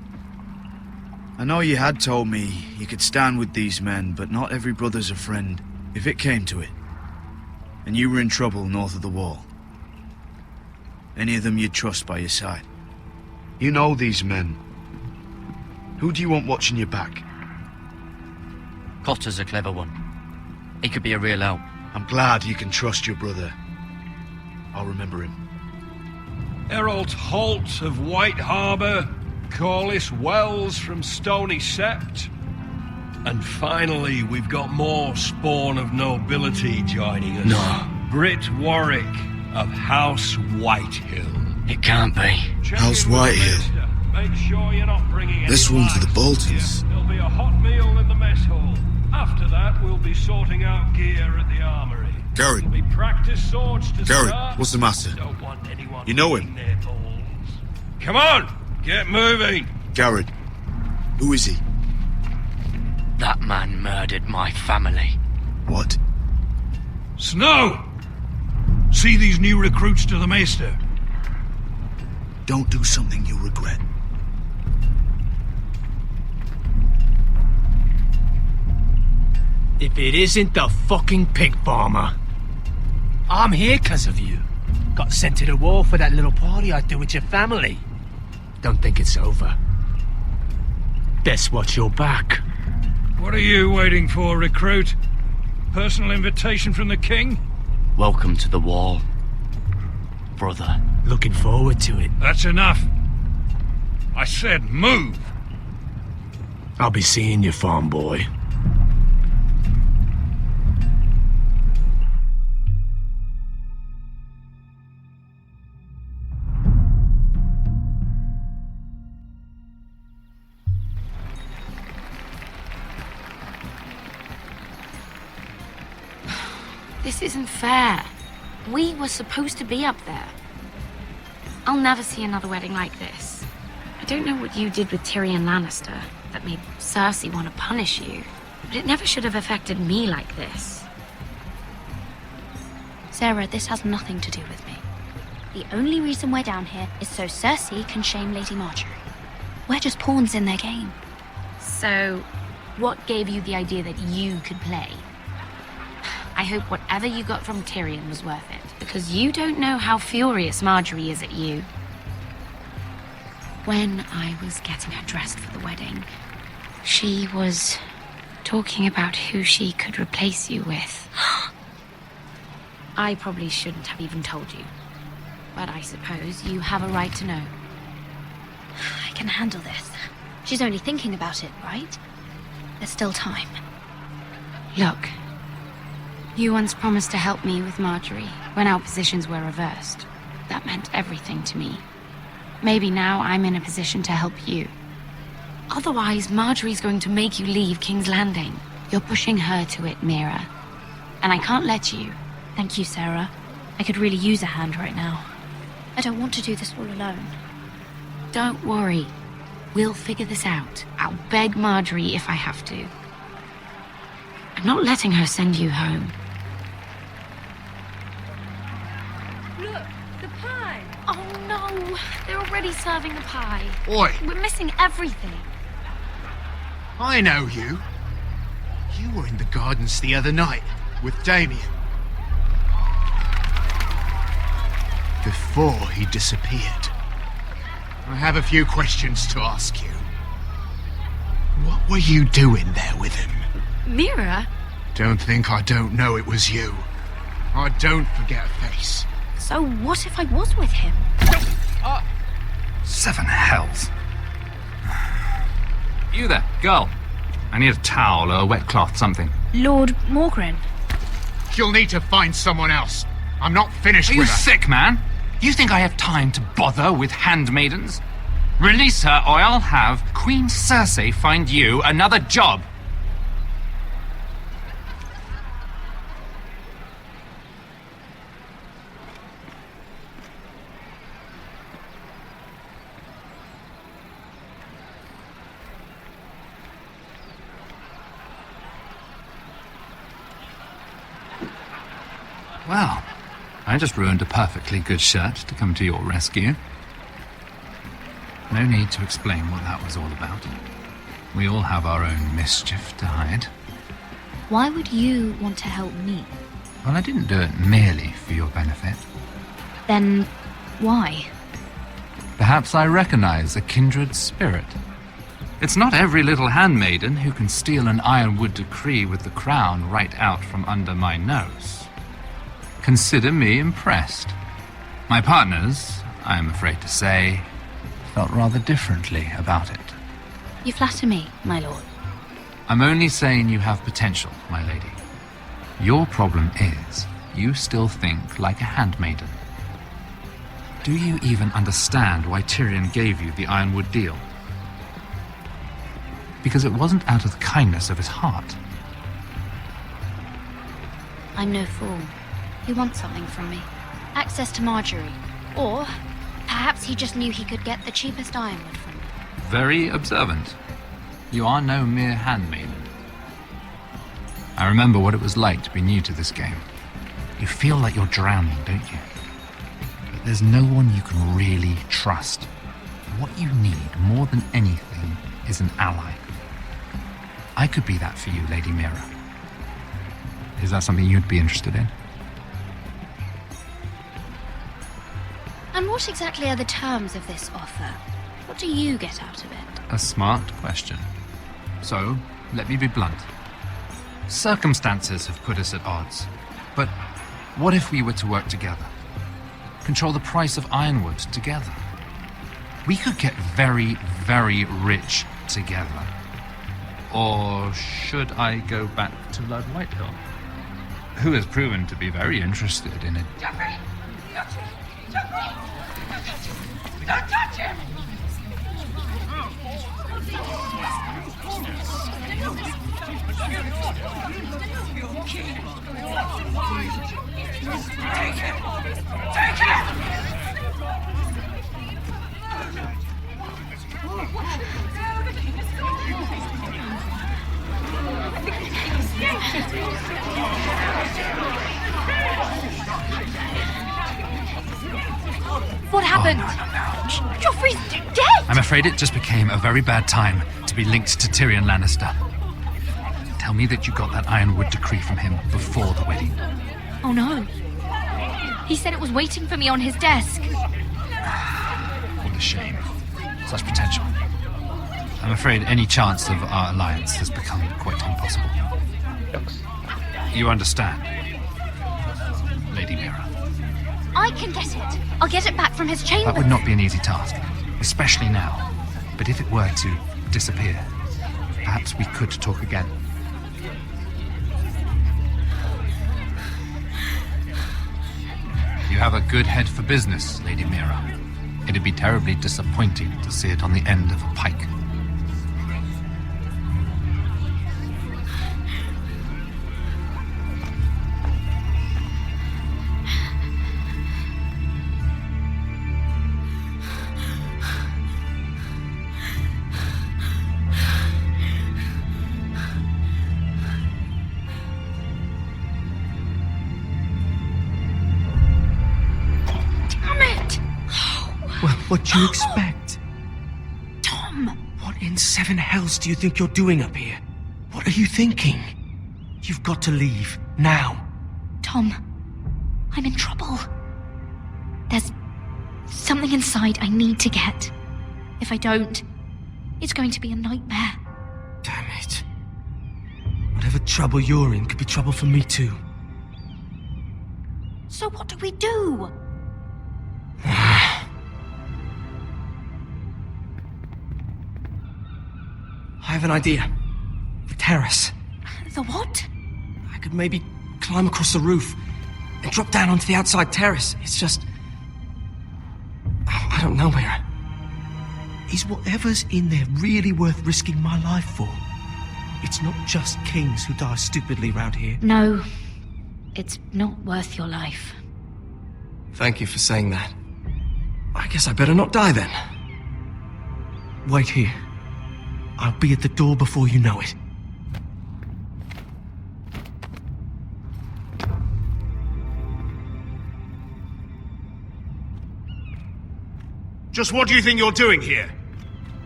I know you had told me you could stand with these men, but not every brother's a friend, if it came to it. And you were in trouble north of the wall. Any of them you'd trust by your side. You know these men. Who do you want watching your back? Cotter's a clever one. He could be a real help. I'm glad you can trust your brother. I'll remember him. Errol Holt of White Harbour, Corliss Wells from Stony Sept. And finally, we've got more spawn of nobility joining us. No. Britt Warwick of House Whitehill. It can't be. House Whitehill. Make sure you're not bringing This any one for the lights. Boltons. There'll be a hot meal in the mess hall. After that, we'll be sorting out gear at the armory. Gared. There'll be practice swords to Gared, start. what's the matter? Don't want anyone You know him? licking their balls. Come on, get moving. Gared. Who is he? That man murdered my family. What? Snow! See these new recruits to the Maester. Don't do something you'll regret. If it isn't the fucking pig farmer. I'm here 'cause of you. Got sent to the war for that little party I threw with your family. Don't think it's over. Best watch your back. What are you waiting for, recruit? Personal invitation from the king? Welcome to the wall, brother. Looking forward to it. That's enough. I said move. I'll be seeing you, farm boy. This isn't fair. We were supposed to be up there. I'll never see another wedding like this. I don't know what you did with Tyrion Lannister that made Cersei want to punish you, but it never should have affected me like this. Sarah, this has nothing to do with me. The only reason we're down here is so Cersei can shame Lady Marjorie. We're just pawns in their game. So, what gave you the idea that you could play? I hope whatever you got from Tyrion was worth it, because you don't know how furious Marjorie is at you. When I was getting her dressed for the wedding, she was talking about who she could replace you with. I probably shouldn't have even told you, but I suppose you have a right to know. I can handle this. She's only thinking about it, right? There's still time. Look, you once promised to help me with Marjorie when our positions were reversed. That meant everything to me. Maybe now I'm in a position to help you. Otherwise, Marjorie's going to make you leave King's Landing. You're pushing her to it, Mira. And I can't let you. Thank you, Sarah. I could really use a hand right now. I don't want to do this all alone. Don't worry. We'll figure this out. I'll beg Marjorie if I have to. I'm not letting her send you home. Look, the pie. Oh no, they're already serving the pie. Oi. We're missing everything. I know you. You were in the gardens the other night with Damien. before he disappeared. I have a few questions to ask you. What were you doing there with him? Mira? Don't think I don't know it was you. I don't forget a face. So what if I was with him? 7 hells. You there, girl. I need a towel or a wet cloth, something. Lord Morgren. You'll need to find someone else. I'm not finished Are with you her. sick, man? You think I have time to bother with handmaidens? Release her, or I'll have Queen Cersei find you another job. Well, I just ruined a perfectly good shirt to come to your rescue. No need to explain what that was all about. We all have our own mischief to hide. Why would you want to help me? Well, I didn't do it merely for your benefit. Then why? Perhaps I recognize a kindred spirit. It's not every little handmaiden who can steal an ironwood decree with the crown right out from under my nose. Consider me impressed. My partners, I am afraid to say, felt rather differently about it. You flatter me, my lord. I'm only saying you have potential, my lady. Your problem is, you still think like a handmaiden. Do you even understand why Tyrion gave you the Ironwood deal? Because it wasn't out of the kindness of his heart. I'm no fool. He wants something from me. Access to Marjorie. Or perhaps he just knew he could get the cheapest ironwood from me. Very observant. You are no mere handmaiden. I remember what it was like to be new to this game. You feel like you're drowning, don't you? But there's no one you can really trust. What you need more than anything is an ally. I could be that for you, Lady Mira. Is that something you'd be interested in? And what exactly are the terms of this offer? What do you get out of it? A smart question. So, let me be blunt. Circumstances have put us at odds. But what if we were to work together? Control the price of ironwood together? We could get very, very rich together. Or should I go back to Lord Whitehill, who has proven to be very interested in it? Don't touch him! Take him! Take him! What happened? No. Joffrey's dead! I'm afraid it just became a very bad time to be linked to Tyrion Lannister. Tell me that you got that Ironwood decree from him before the wedding. Oh no. He said it was waiting for me on his desk. What a shame. Such potential. I'm afraid any chance of our alliance has become quite impossible. You understand, Lady Mira? I can get it. I'll get it back from his chamber. That would not be an easy task, especially now. But if it were to disappear, perhaps we could talk again. You have a good head for business, Lady Mira. It'd be terribly disappointing to see it on the end of a pike. What do you expect? Tom! What in 7 hells do you think you're doing up here? What are you thinking? You've got to leave, now. Tom, I'm in trouble. There's something inside I need to get. If I don't, it's going to be a nightmare. Damn it. Whatever trouble you're in could be trouble for me too. So what do we do? I have an idea. The terrace. The what? I could maybe climb across the roof and drop down onto the outside terrace. It's just... I don't know, Mira. Is whatever's in there really worth risking my life for? It's not just kings who die stupidly round here. No, it's not worth your life. Thank you for saying that. I guess I better not die then. Wait here. I'll be at the door before you know it. Just what do you think you're doing here?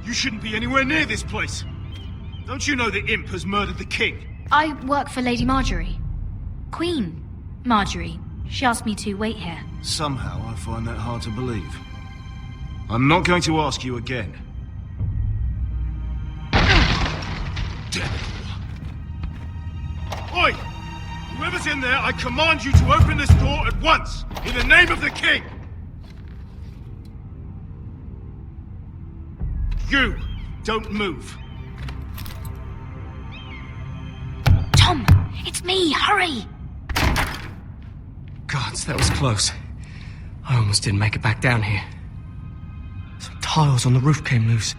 You shouldn't be anywhere near this place. Don't you know the imp has murdered the king? I work for Lady Marjorie. Queen Marjorie. She asked me to wait here. Somehow I find that hard to believe. I'm not going to ask you again. Damn it all. Oi! Whoever's in there, I command you to open this door at once! In the name of the king! You! Don't move. Tom! It's me! Hurry! Gods, that was close. I almost didn't make it back down here. Some tiles on the roof came loose.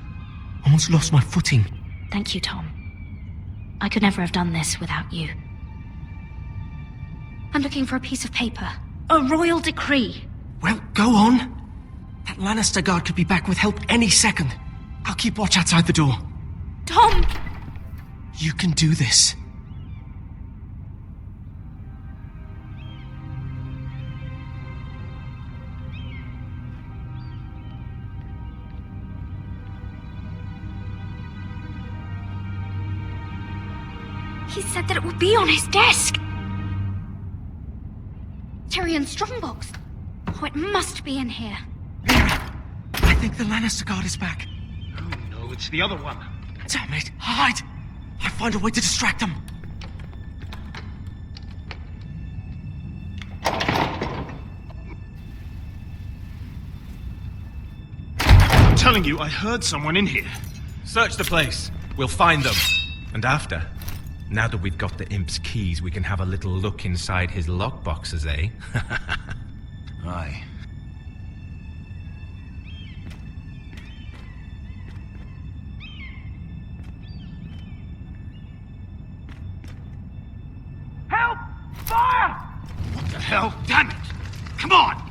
Almost lost my footing. Thank you, Tom. I could never have done this without you. I'm looking for a piece of paper. A royal decree. Well, go on. That Lannister guard could be back with help any second. I'll keep watch outside the door. Tom! You can do this. He said that it would be on his desk. Tyrion's strongbox. Oh, it must be in here. I think the Lannister guard is back. Oh no, it's the other one. Damn it! Hide! I'll find a way to distract them. I'm telling you, I heard someone in here. Search the place. We'll find them. And after, now that we've got the imp's keys, we can have a little look inside his lockboxes, eh? Aye. Help! Fire! What the hell? Damn it! Come on!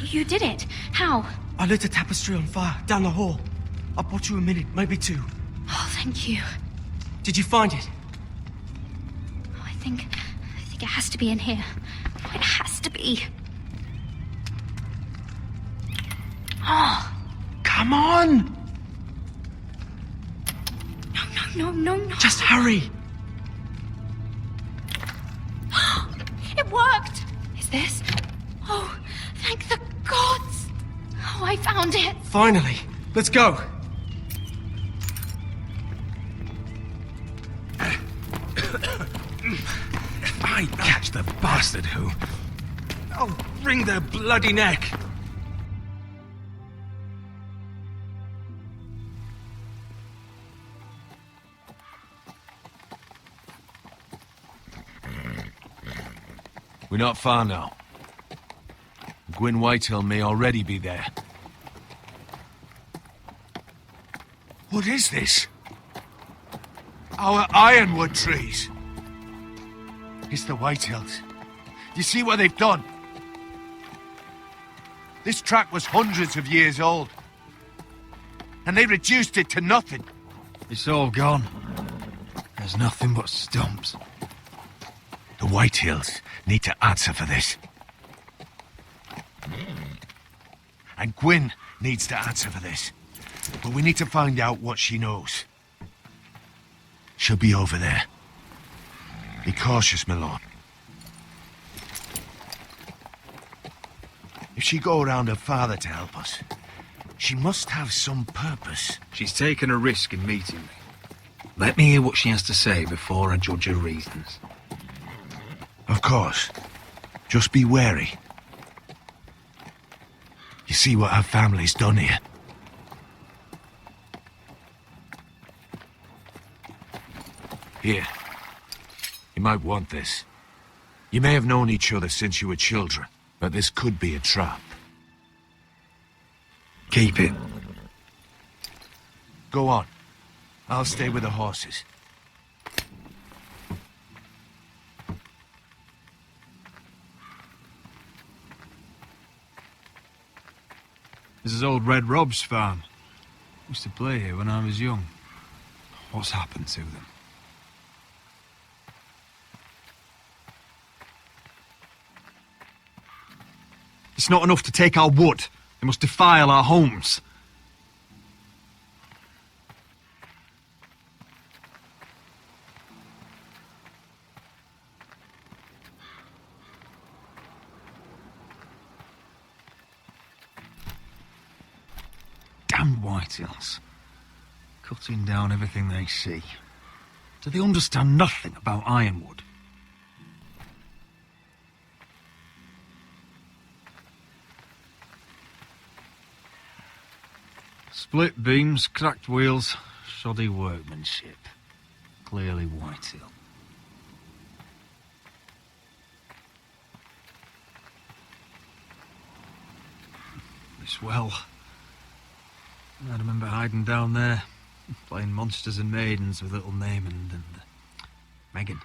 You did it. How? I lit a tapestry on fire down the hall. I bought you a minute, maybe two. Oh, thank you. Did you find it? Oh, I think it has to be in here. Oh, it has to be. Oh. Come on! No. Just hurry. It worked! Is this? Oh, thank the gods! Oh, I found it! Finally. Let's go. If I catch the bastard who... I'll wring their bloody neck. We're not far now. Gwyn Whitehill may already be there. What is this? Our ironwood trees. It's the Whitehills. You see what they've done? This track was hundreds of years old. And they reduced it to nothing. It's all gone. There's nothing but stumps. The Whitehills need to answer for this. And Gwyn needs to answer for this. But we need to find out what she knows. She'll be over there. Be cautious, my lord. If she go around her father to help us, she must have some purpose. She's taken a risk in meeting me. Let me hear what she has to say before I judge her reasons. Of course. Just be wary. You see what our family's done here. Here. You might want this. You may have known each other since you were children, but this could be a trap. Keep it. Go on. I'll stay with the horses. This is old Red Rob's farm. Used to play here when I was young. What's happened to them? It's not enough to take our wood. They must defile our homes. Damned Whitehills. Cutting down everything they see. Do they understand nothing about Ironwood? Split beams, cracked wheels, shoddy workmanship. Clearly Whitehill. This well. I remember hiding down there, playing monsters and maidens with little Naaman and Megan.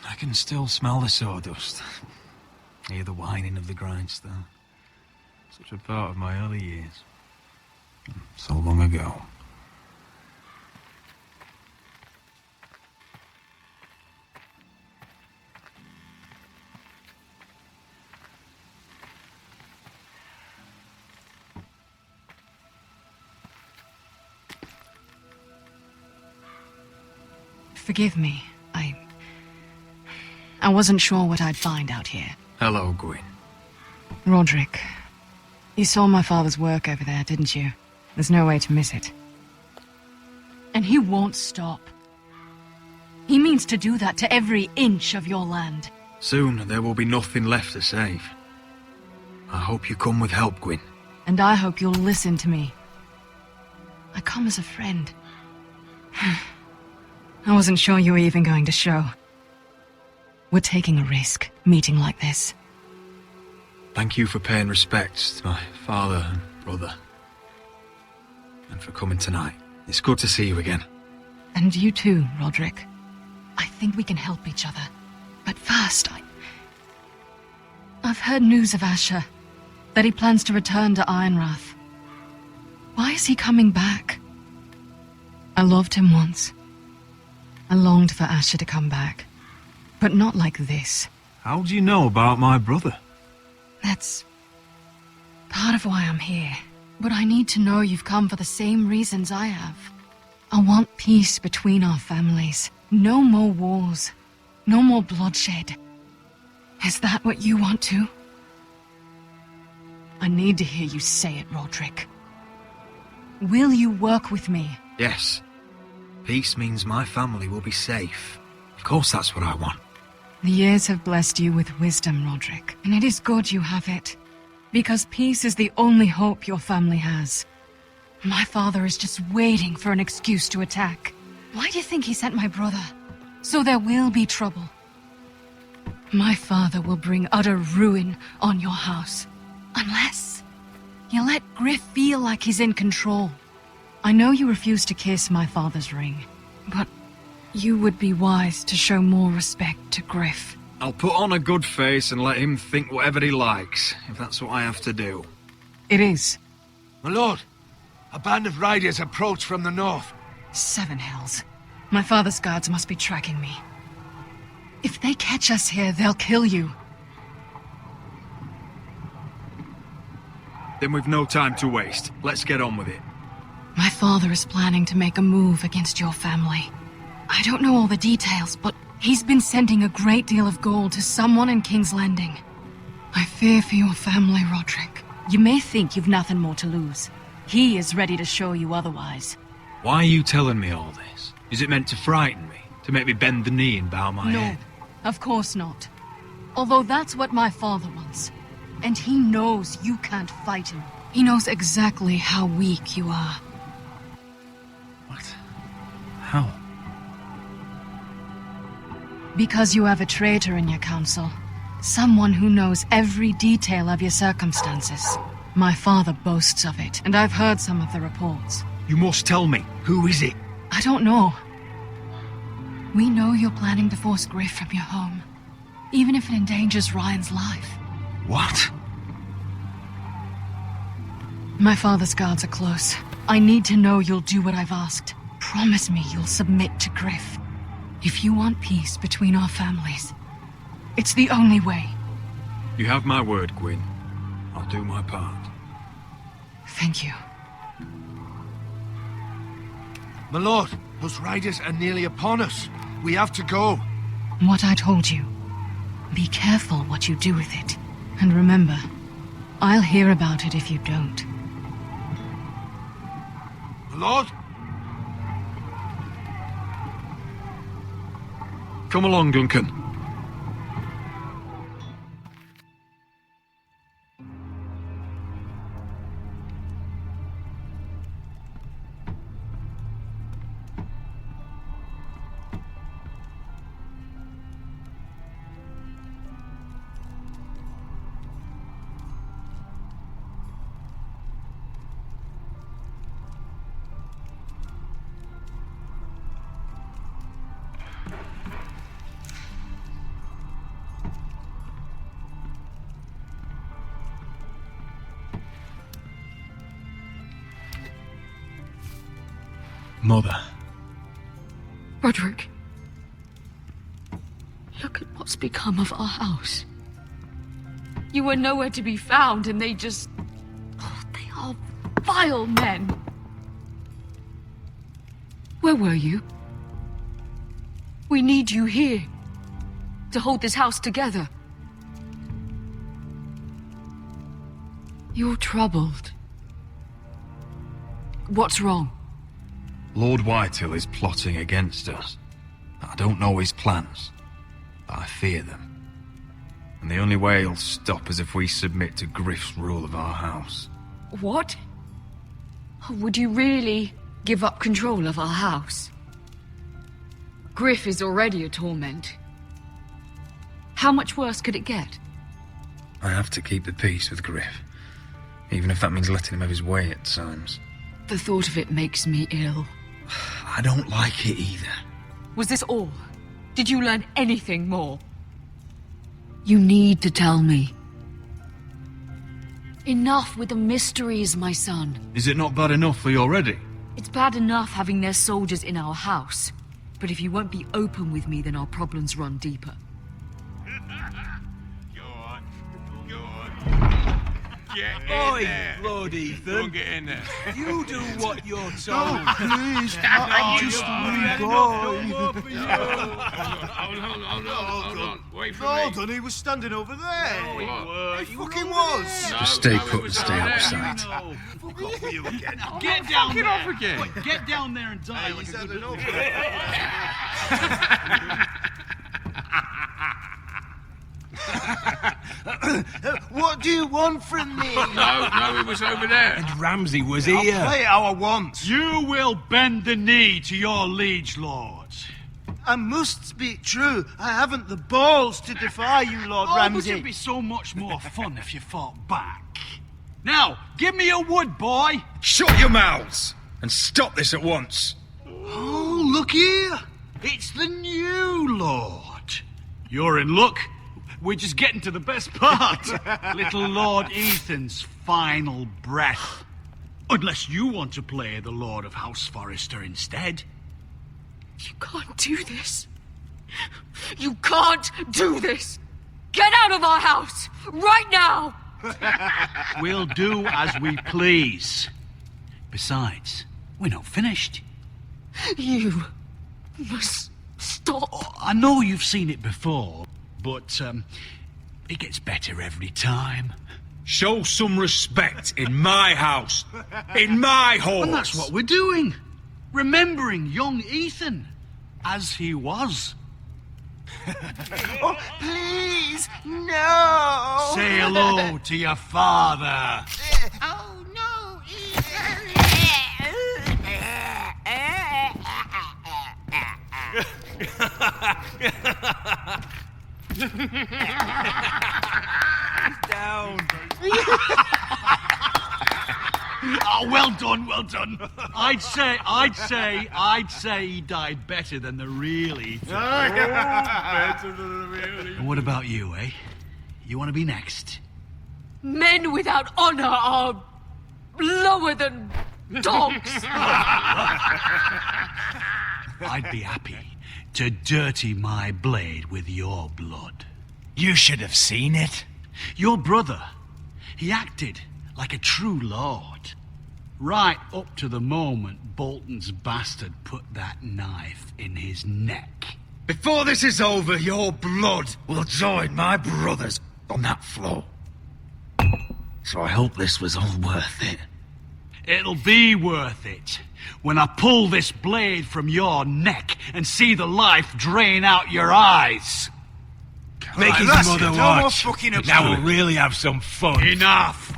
I can still smell the sawdust. Hear the whining of the grindstone. Such a part of my early years. So long ago. Forgive me. I wasn't sure what I'd find out here. Hello, Gwyn. Rodrick, you saw my father's work over there, didn't you? There's no way to miss it. And he won't stop. He means to do that to every inch of your land. Soon there will be nothing left to save. I hope you come with help, Gwyn. And I hope you'll listen to me. I come as a friend. I wasn't sure you were even going to show. We're taking a risk, meeting like this. Thank you for paying respect to my father and brother. And for coming tonight. It's good to see you again. And you too, Rodrick. I think we can help each other. But first, I've heard news of Asher. That he plans to return to Ironrath. Why is he coming back? I loved him once. I longed for Asher to come back. But not like this. How do you know about my brother? That's part of why I'm here. But I need to know you've come for the same reasons I have. I want peace between our families. No more wars. No more bloodshed. Is that what you want too? I need to hear you say it, Rodrick. Will you work with me? Yes. Peace means my family will be safe. Of course that's what I want. The years have blessed you with wisdom, Rodrick, and it is good you have it. Because peace is the only hope your family has. My father is just waiting for an excuse to attack. Why do you think he sent my brother? So there will be trouble. My father will bring utter ruin on your house. Unless you let Griff feel like he's in control. I know you refuse to kiss my father's ring, but you would be wise to show more respect to Griff. I'll put on a good face and let him think whatever he likes, if that's what I have to do. It is. My lord, a band of riders approach from the north. 7 hells. My father's guards must be tracking me. If they catch us here, they'll kill you. Then we've no time to waste. Let's get on with it. My father is planning to make a move against your family. I don't know all the details, but he's been sending a great deal of gold to someone in King's Landing. I fear for your family, Rodrick. You may think you've nothing more to lose. He is ready to show you otherwise. Why are you telling me all this? Is it meant to frighten me? To make me bend the knee and bow my head? No, of course not. Although that's what my father wants. And he knows you can't fight him. He knows exactly how weak you are. What? How? Because you have a traitor in your council. Someone who knows every detail of your circumstances. My father boasts of it, and I've heard some of the reports. You must tell me. Who is it? I don't know. We know you're planning to force Griff from your home, even if it endangers Ryan's life. What? My father's guards are close. I need to know you'll do what I've asked. Promise me you'll submit to Griff. If you want peace between our families, it's the only way. You have my word, Gwyn. I'll do my part. Thank you. My lord, those riders are nearly upon us. We have to go. What I told you. Be careful what you do with it. And remember, I'll hear about it if you don't. My lord? Come along, Duncan. Mother. Rodrick. Look at what's become of our house. You were nowhere to be found, and they just... Oh, they are vile men. Where were you? We need you here. To hold this house together. You're troubled. What's wrong? Lord Whitehill is plotting against us. I don't know his plans, but I fear them. And the only way he'll stop is if we submit to Griff's rule of our house. What? Would you really give up control of our house? Griff is already a torment. How much worse could it get? I have to keep the peace with Griff, even if that means letting him have his way at times. The thought of it makes me ill. I don't like it either. Was this all? Did you learn anything more? You need to tell me. Enough with the mysteries, my son. Is it not bad enough for you already? It's bad enough having their soldiers in our house. But if you won't be open with me, then our problems run deeper. Get in Oi, there. Lord Ethan. Don't get in there. You do what you're told. Oh, please, I'm just a wee boy. Hold on. Wait for Hold me. on, he was standing over there. No, he weren't. He fucking was. Just stay put and stay out of sight. Fuck off with you again. Get down Fuck it there. off again. Wait, get down there and die like He's a had good enough. What do you want from me? No, it was over there. And Ramsay was I'll here. play how I want. You will bend the knee to your liege lord. I must speak true. I haven't the balls to defy you, Lord But Ramsay. it'd be so much more fun if you fought back. Now, give me your wood, boy. Shut your mouths! And stop this at once! Oh, look here. It's the new lord. You're in luck. We're just getting to the best part. Little Lord Ethan's final breath. Unless you want to play the Lord of House Forrester instead. You can't do this. You can't do this. Get out of our house, right now! We'll do as we please. Besides, we're not finished. You must stop. Oh, I know you've seen it before, but it gets better every time. Show some respect in my house. In my home. And that's what we're doing. Remembering young Ethan as he was. Oh, please, no! Say hello to your father. Oh, no, Down. Oh, well done, well done. I'd say he died better than the real Ethan. Better than the real Ethan. And what about you, eh? You want to be next? Men without honor are lower than dogs. I'd be happy to dirty my blade with your blood. You should have seen it. Your brother, he acted like a true lord. Right up to the moment Bolton's bastard put that knife in his neck. Before this is over, your blood will join my brother's on that floor. So I hope this was all worth it. It'll be worth it when I pull this blade from your neck and see the life drain out your eyes. Make his mother watch. Now we'll really have some fun. Enough!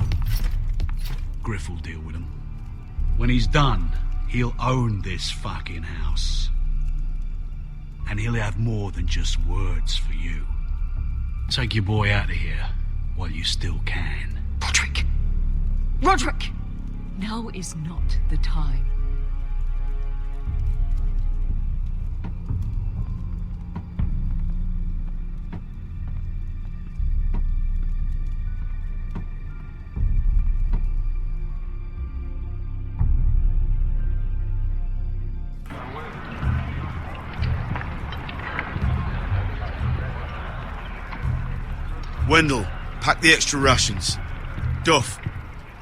Griff will deal with him. When he's done, he'll own this fucking house. And he'll have more than just words for you. Take your boy out of here while you still can. Rodrick! Rodrick! Now is not the time. Wendell, pack the extra rations. Duff,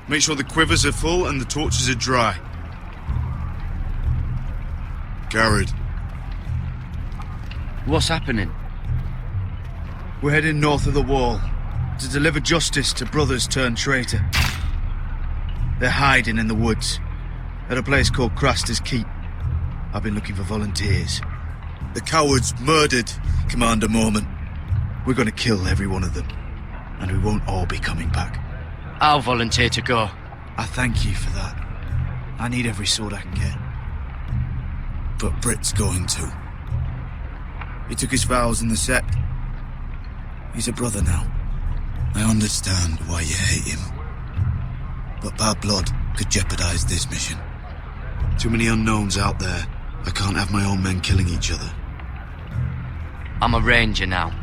make sure the quivers are full and the torches are dry. Gared. What's happening? We're heading north of the wall to deliver justice to brothers turned traitor. They're hiding in the woods at a place called Craster's Keep. I've been looking for volunteers. The cowards murdered Commander Mormon. We're going to kill every one of them, and we won't all be coming back. I'll volunteer to go. I thank you for that. I need every sword I can get. But Britt's going too. He took his vows in the sect. He's a brother now. I understand why you hate him. But bad blood could jeopardize this mission. Too many unknowns out there. I can't have my own men killing each other. I'm a ranger now.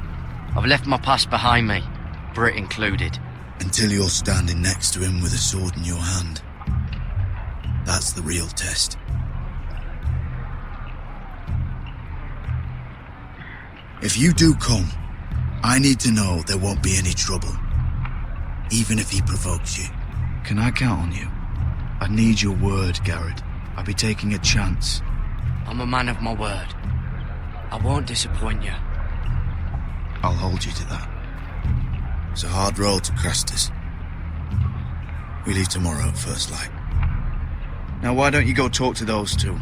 I've left my past behind me, Britt included. Until you're standing next to him with a sword in your hand. That's the real test. If you do come, I need to know there won't be any trouble. Even if he provokes you. Can I count on you? I need your word, Gared. I'll be taking a chance. I'm a man of my word. I won't disappoint you. I'll hold you to that. It's a hard road to Craster's. We leave tomorrow at first light. Now why don't you go talk to those two?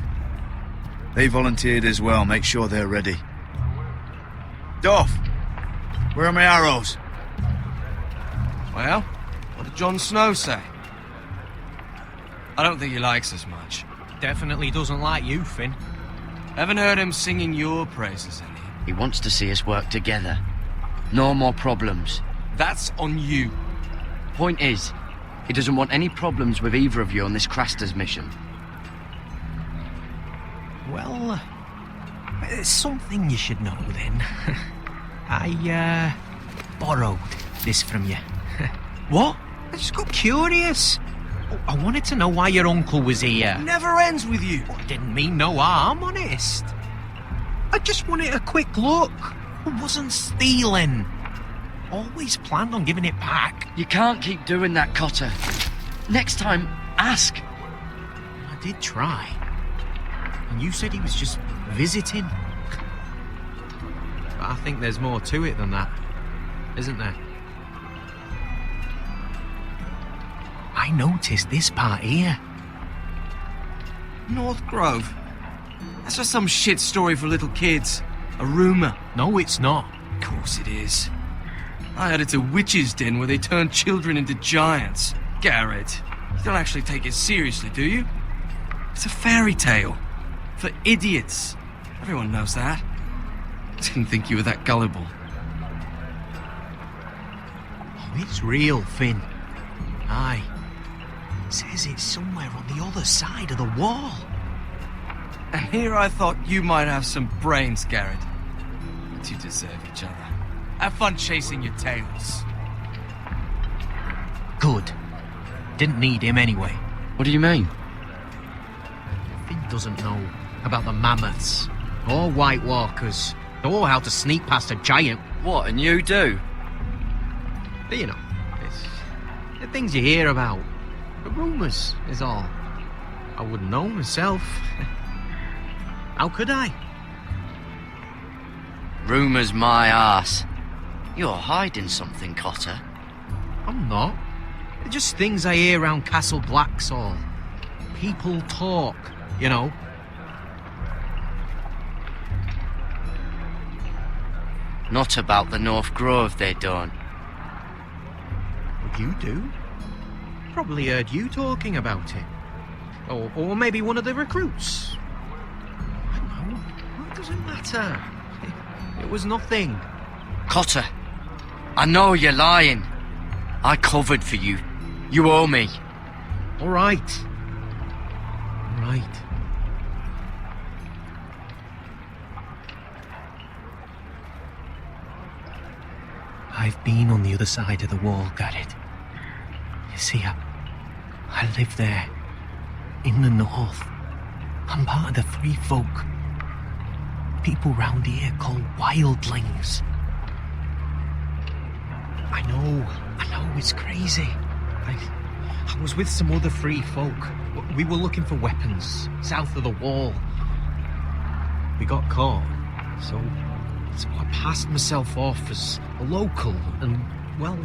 They volunteered as well, make sure they're ready. Duff! Where are my arrows? Well, what did Jon Snow say? I don't think he likes us much. Definitely doesn't like you, Finn. Haven't heard him singing your praises any. He wants to see us work together. No more problems. That's on you. Point is, he doesn't want any problems with either of you on this Craster's mission. Well, there's something you should know then. I, borrowed this from you. What? I just got curious. I wanted to know why your uncle was here. Never ends with you. I didn't mean no harm, honest. I just wanted a quick look. I wasn't stealing. Always planned on giving it back. You can't keep doing that, Cotter. Next time, ask. I did try. And you said he was just visiting. But I think there's more to it than that, isn't there? I noticed this part here. North Grove? That's just some shit story for little kids. A rumour. No, it's not. Of course it is. I heard it's a witch's den where they turn children into giants. Gared, you don't actually take it seriously, do you? It's a fairy tale. For idiots. Everyone knows that. Didn't think you were that gullible. Oh, it's real, Finn. Aye. Says it's somewhere on the other side of the wall. And here I thought you might have some brains, Gared. But you deserve each other. Have fun chasing your tails. Good. Didn't need him anyway. What do you mean? Finn doesn't know about the mammoths, or White Walkers, or how to sneak past a giant. What, and you do? But you know, it's the things you hear about. The rumours is all. I wouldn't know myself. How could I? Rumours my arse. You're hiding something, Cotter. I'm not. They're just things I hear around Castle Blacksall. People talk, you know. Not about the North Grove, they don't. What you do? Probably heard you talking about it. Or maybe one of the recruits. I don't know. It doesn't matter. It was nothing. Cotter, I know you're lying. I covered for you. You owe me. All right. All right. I've been on the other side of the wall, Gared. You see, I live there, in the north. I'm part of the Free Folk. People round here call wildlings. I know, it's crazy. I was with some other Free Folk. We were looking for weapons, south of the wall. We got caught, so I passed myself off as a local, and, well,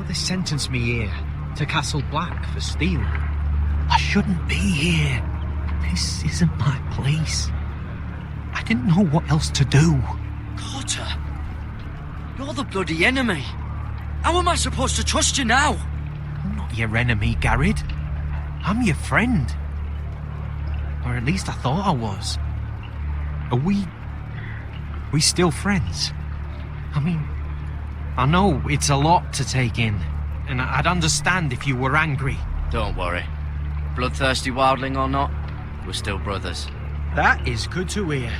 they sentenced me here to Castle Black for stealing. I shouldn't be here. This isn't my place. I didn't know what else to do. Cotter, you're the bloody enemy. How am I supposed to trust you now? I'm not your enemy, Gared. I'm your friend. Or at least I thought I was. Are we still friends? I mean, I know it's a lot to take in, and I'd understand if you were angry. Don't worry. Bloodthirsty wildling or not, we're still brothers. That is good to hear.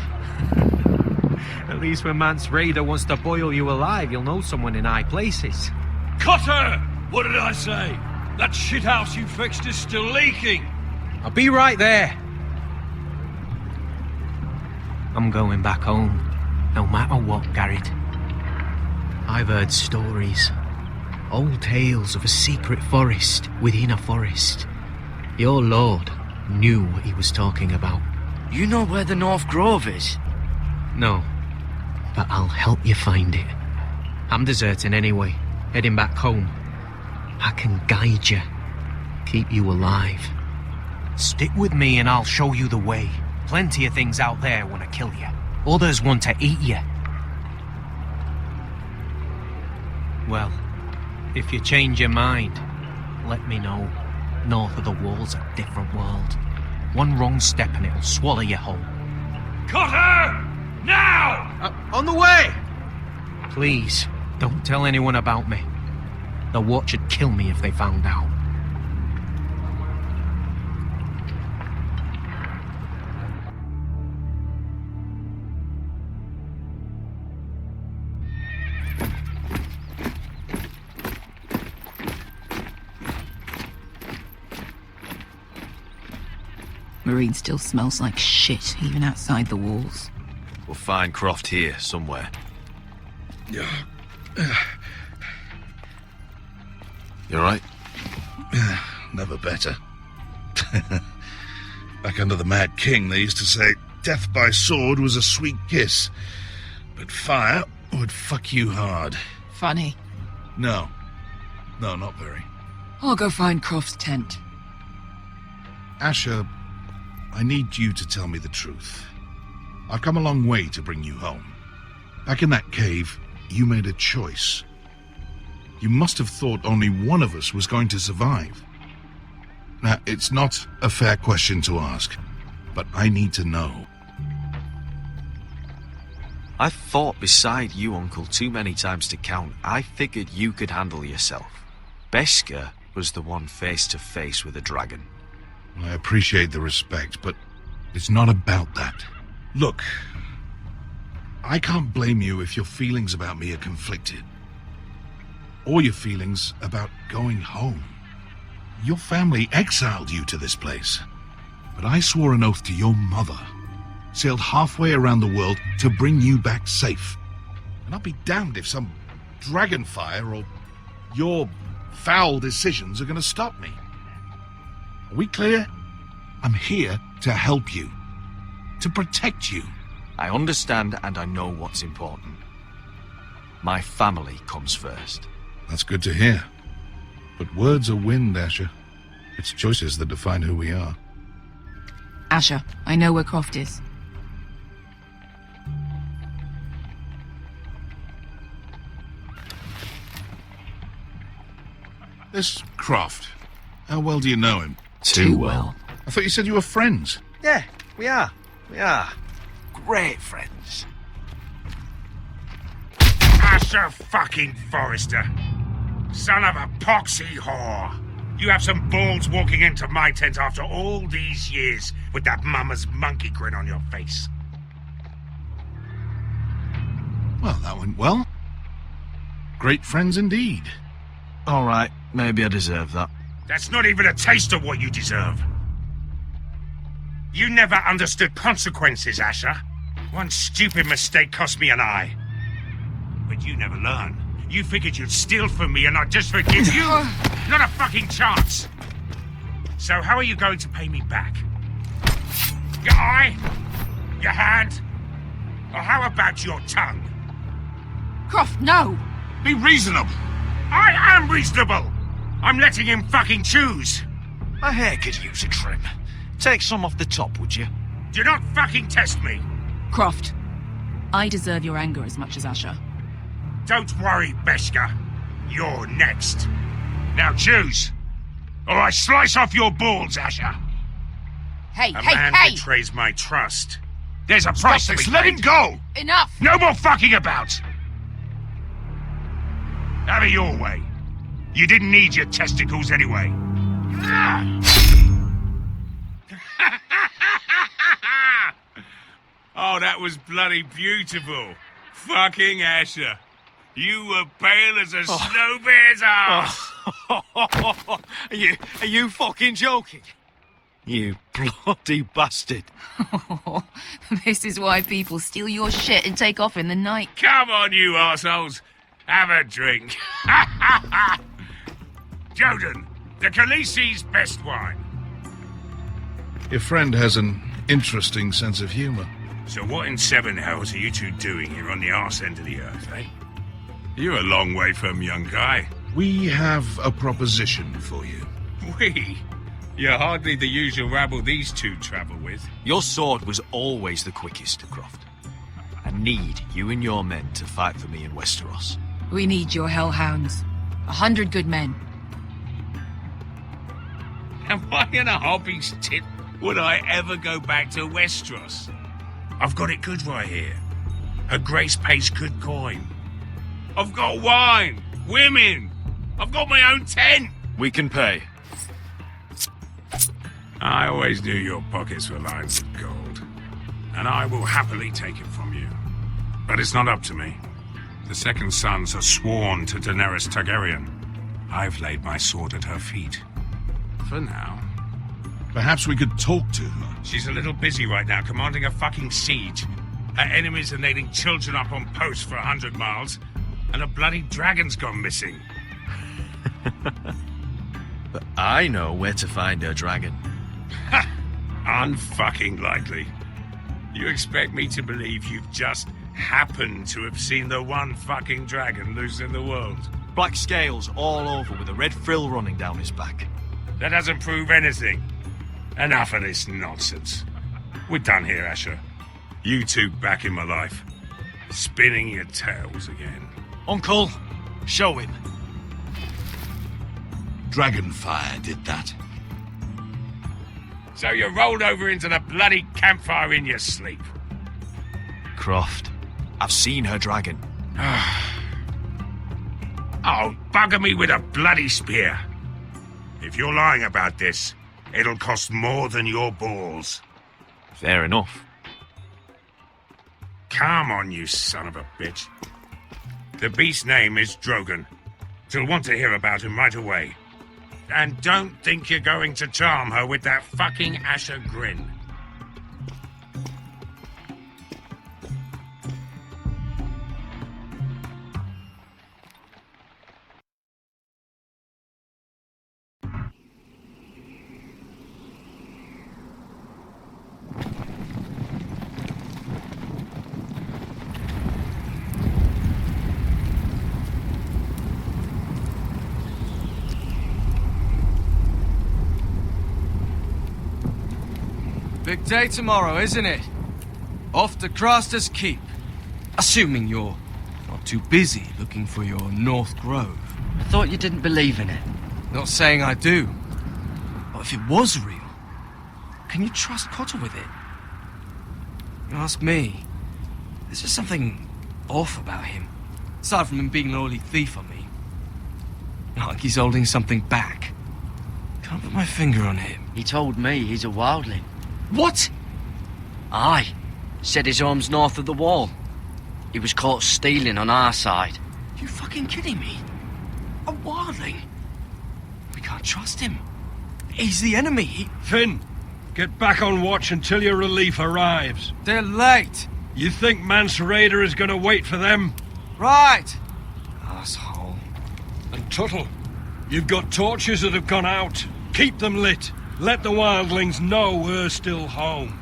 At least when Mance Raider wants to boil you alive, you'll know someone in high places. Cotter! What did I say? That shithouse you fixed is still leaking. I'll be right there. I'm going back home, no matter what, Gared. I've heard stories. Old tales of a secret forest within a forest. Your lord knew what he was talking about. You know where the North Grove is? No, but I'll help you find it. I'm deserting anyway, heading back home. I can guide you, keep you alive. Stick with me and I'll show you the way. Plenty of things out there want to kill you. Others want to eat you. Well, if you change your mind, let me know. North of the wall's a different world. One wrong step and it'll swallow you whole. Cotter! Now! On the way! Please, don't tell anyone about me. The Watch would kill me if they found out. Marine still smells like shit, even outside the walls. We'll find Croft here, somewhere. Yeah. You alright? Never better. Back under the Mad King, they used to say death by sword was a sweet kiss, but fire would fuck you hard. Funny. No, not very. I'll go find Croft's tent. Asher, I need you to tell me the truth. I've come a long way to bring you home. Back in that cave, you made a choice. You must have thought only one of us was going to survive. Now, it's not a fair question to ask, but I need to know. I've fought beside you, Uncle, too many times to count. I figured you could handle yourself. Beskar was the one face to face with a dragon. I appreciate the respect, but it's not about that. Look, I can't blame you if your feelings about me are conflicted. Or your feelings about going home. Your family exiled you to this place. But I swore an oath to your mother. Sailed halfway around the world to bring you back safe. And I'll be damned if some dragonfire or your foul decisions are going to stop me. Are we clear? I'm here to help you. To protect you. I understand and I know what's important. My family comes first. That's good to hear. But words are wind, Asher. It's choices that define who we are. Asher, I know where Croft is. This Croft, how well do you know him? Too well. I thought you said you were friends. Yeah, we are. We are. Great friends. Asher fucking Forrester. Son of a poxy whore. You have some balls walking into my tent after all these years with that mama's monkey grin on your face. Well, that went well. Great friends indeed. All right, maybe I deserve that. That's not even a taste of what you deserve. You never understood consequences, Asher. One stupid mistake cost me an eye. But you never learn. You figured you'd steal from me and I'd just forgive you? Not a fucking chance! So how are you going to pay me back? Your eye? Your hand? Or how about your tongue? Croft, no! Be reasonable! I am reasonable! I'm letting him fucking choose! My hair could use a trim. Take some off the top, would you? Do not fucking test me! Croft, I deserve your anger as much as Asher. Don't worry, Beskar. You're next. Now choose, or I slice off your balls, Asher. Hey, A man betrays my trust. There's a price to be paid. Let him go! Enough! No more fucking about! Have it your way. You didn't need your testicles anyway. Oh, that was bloody beautiful. Fucking Asher. You were pale as a snow bear's ass. Are you fucking joking? You bloody bastard. This is why people steal your shit and take off in the night. Come on, you arseholes. Have a drink. Joden, the Khaleesi's best wine. Your friend has an interesting sense of humor. So what in seven hells are you two doing here on the arse end of the earth, eh? You're a long way from, young guy. We have a proposition for you. We? You're hardly the usual rabble these two travel with. Your sword was always the quickest, Croft. I need you and your men to fight for me in Westeros. We need your hellhounds. 100 good men. Am I in a hobby's tit? Would I ever go back to Westeros? I've got it good right here. Her Grace pays good coin. I've got wine, women. I've got my own tent. We can pay. I always knew your pockets were lined with gold, and I will happily take it from you. But it's not up to me. The Second Sons are sworn to Daenerys Targaryen. I've laid my sword at her feet. For now. Perhaps we could talk to her. She's a little busy right now, commanding a fucking siege. Her enemies are nailing children up on posts for 100 miles, and a bloody dragon's gone missing. But I know where to find her dragon. Ha! Unfucking likely. You expect me to believe you've just happened to have seen the one fucking dragon loose in the world? Black scales all over with a red frill running down his back. That doesn't prove anything. Enough of this nonsense. We're done here, Asher. You two back in my life. Spinning your tales again. Uncle, show him. Dragonfire did that. So you rolled over into the bloody campfire in your sleep. Croft, I've seen her dragon. Oh, bugger me with a bloody spear. If you're lying about this, it'll cost more than your balls. Fair enough. Come on, you son of a bitch. The beast's name is Drogon. She'll want to hear about him right away. And don't think you're going to charm her with that fucking Asher grin. Big day tomorrow, isn't it? Off to Craster's Keep. Assuming you're not too busy looking for your North Grove. I thought you didn't believe in it. Not saying I do. But if it was real, can you trust Cotter with it? You ask me, there's just something off about him. Aside from him being an oily thief on me. Not like he's holding something back. Can't put my finger on him. He told me he's a wildling. What? Aye. Said his home's north of the wall. He was caught stealing on our side. You fucking kidding me? A wildling? We can't trust him. He's the enemy. Finn, get back on watch until your relief arrives. They're late. You think Mance Rayder is going to wait for them? Right. Asshole. And Tuttle, you've got torches that have gone out. Keep them lit. Let the wildlings know we're still home.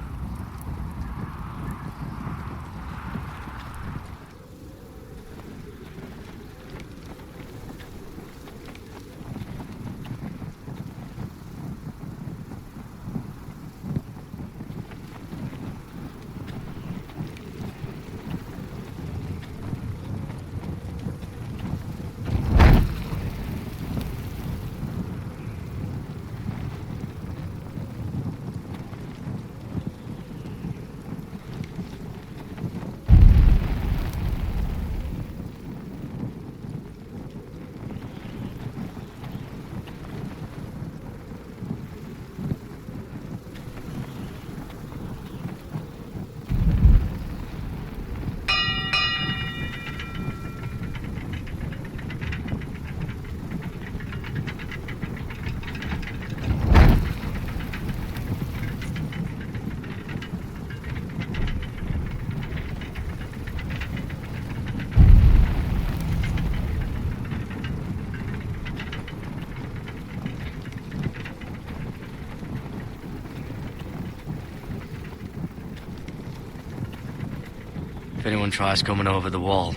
If anyone tries coming over the wall,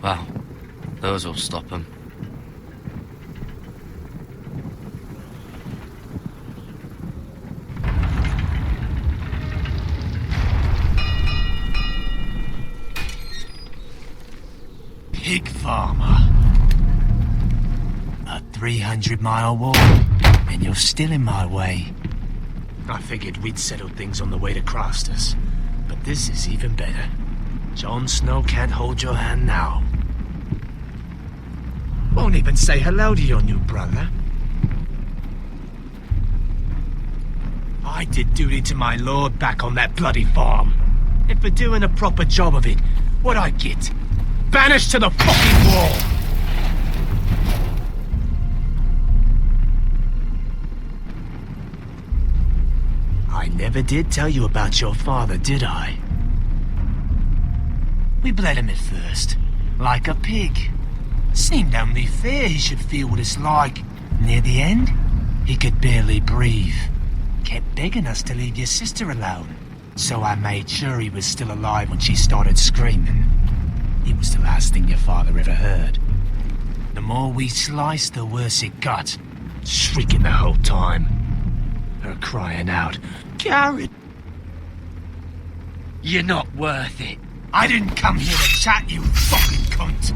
well, those will stop them. Pig farmer. A 300-mile walk, and you're still in my way. I figured we'd settled things on the way to Craster's, but this is even better. Jon Snow can't hold your hand now. Won't even say hello to your new brother. I did duty to my lord back on that bloody farm. And for doing a proper job of it, what'd I get? Banished to the fucking wall! Never did tell you about your father, did I? We bled him at first, like a pig. Seemed only fair he should feel what it's like. Near the end, he could barely breathe. Kept begging us to leave your sister alone. So I made sure he was still alive when she started screaming. It was the last thing your father ever heard. The more we sliced, the worse it got. Shrieking the whole time. Her crying out, "Gared! You're not worth it. I didn't come here to chat, you fucking cunt!"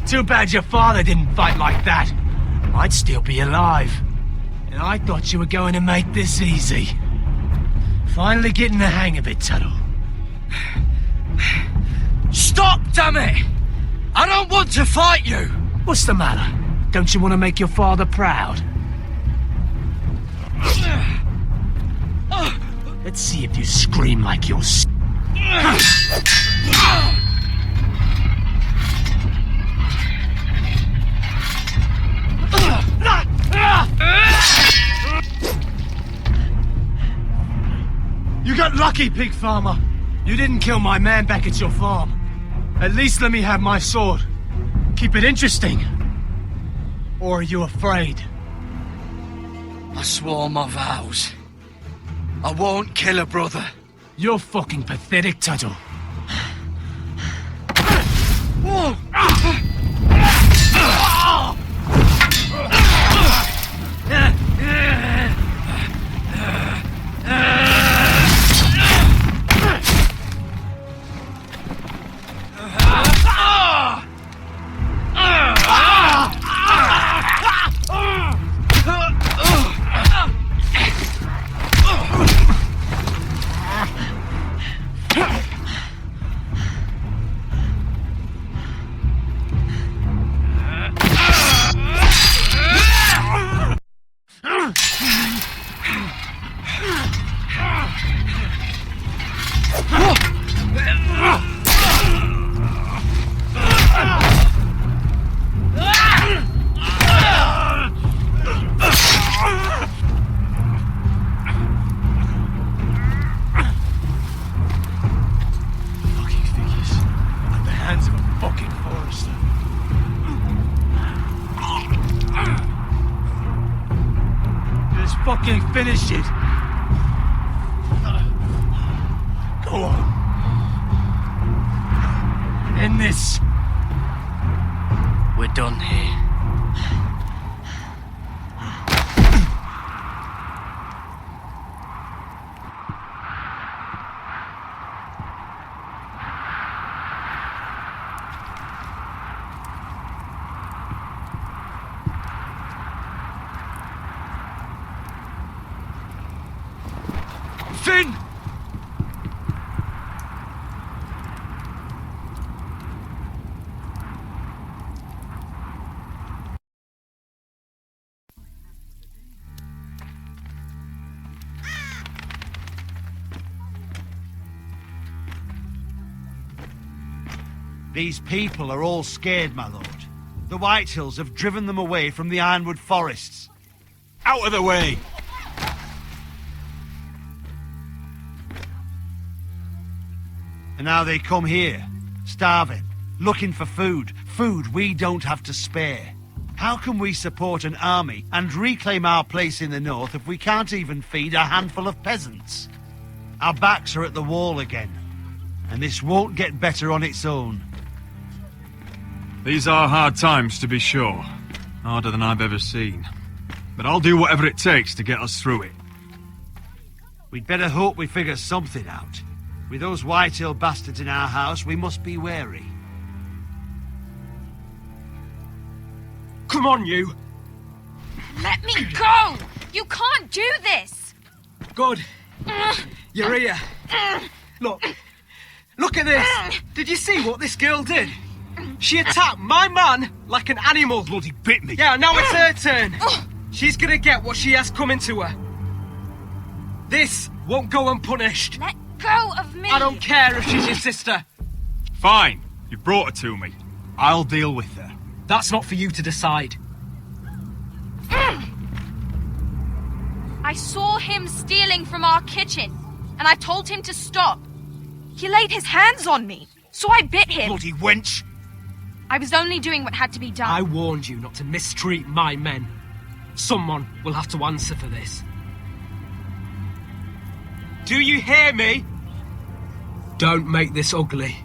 Too bad your father didn't fight like that. I'd still be alive. And I thought you were going to make this easy. Finally getting the hang of it, Tuttle. Stop, damn it! I don't want to fight you! What's the matter? Don't you want to make your father proud? Let's see if you scream like you're You got lucky, pig farmer. You didn't kill my man back at your farm. At least let me have my sword. Keep it interesting. Or are you afraid? I swore my vows. I won't kill a brother. You're fucking pathetic, Tuttle. Finish it. Go on. End this. We're done here. Finn! These people are all scared, my lord. The Whitehills have driven them away from the Ironwood forests. Out of the way! And now they come here, starving, looking for food. Food we don't have to spare. How can we support an army and reclaim our place in the north if we can't even feed a handful of peasants? Our backs are at the wall again, and this won't get better on its own. These are hard times, to be sure. Harder than I've ever seen. But I'll do whatever it takes to get us through it. We'd better hope we figure something out. With those Whitehill bastards in our house, we must be wary. Come on, you! Let me go! You can't do this! Good. You're here. Look. Look at this! Did you see what this girl did? She attacked my man like an animal. Bloody bit me. Yeah, now it's her turn. She's gonna get what she has coming to her. This won't go unpunished. Let go of me! I don't care if she's your sister. Fine. You brought her to me. I'll deal with her. That's not for you to decide. I saw him stealing from our kitchen, and I told him to stop. He laid his hands on me, so I bit him. Bloody wench! I was only doing what had to be done. I warned you not to mistreat my men. Someone will have to answer for this. Do you hear me? Don't make this ugly.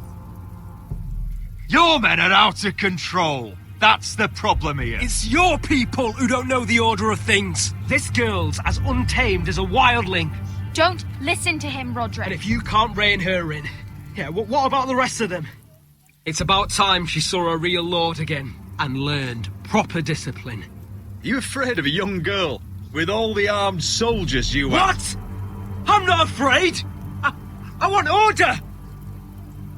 Your men are out of control. That's the problem here. It's your people who don't know the order of things. This girl's as untamed as a wildling. Don't listen to him, Rodrick. And if you can't rein her in, yeah, what about the rest of them? It's about time she saw a real lord again and learned proper discipline. You afraid of a young girl with all the armed soldiers you have? What? I'm not afraid. I want order.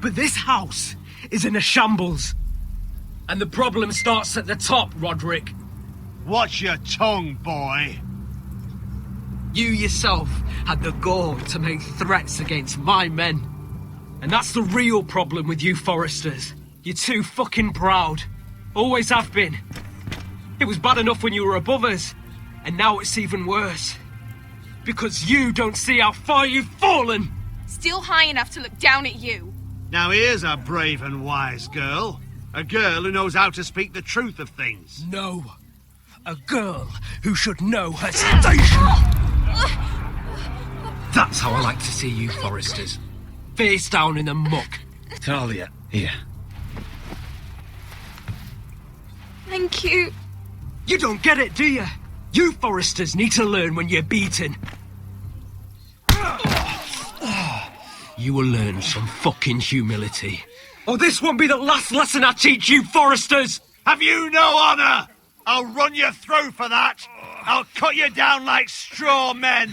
But this house is in a shambles. And the problem starts at the top, Rodrick. Watch your tongue, boy. You yourself had the gall to make threats against my men. And that's the real problem with you Foresters. You're too fucking proud. Always have been. It was bad enough when you were above us. And now it's even worse. Because you don't see how far you've fallen. Still high enough to look down at you. Now here's a brave and wise girl. A girl who knows how to speak the truth of things. No. A girl who should know her station. That's how I like to see you, Foresters. Face down in the muck. Talia, here. Thank you. You don't get it, do you? You Foresters need to learn when you're beaten. You will learn some fucking humility. Or this won't be the last lesson I teach you, Foresters! Have you no honor? I'll run you through for that. I'll cut you down like straw men.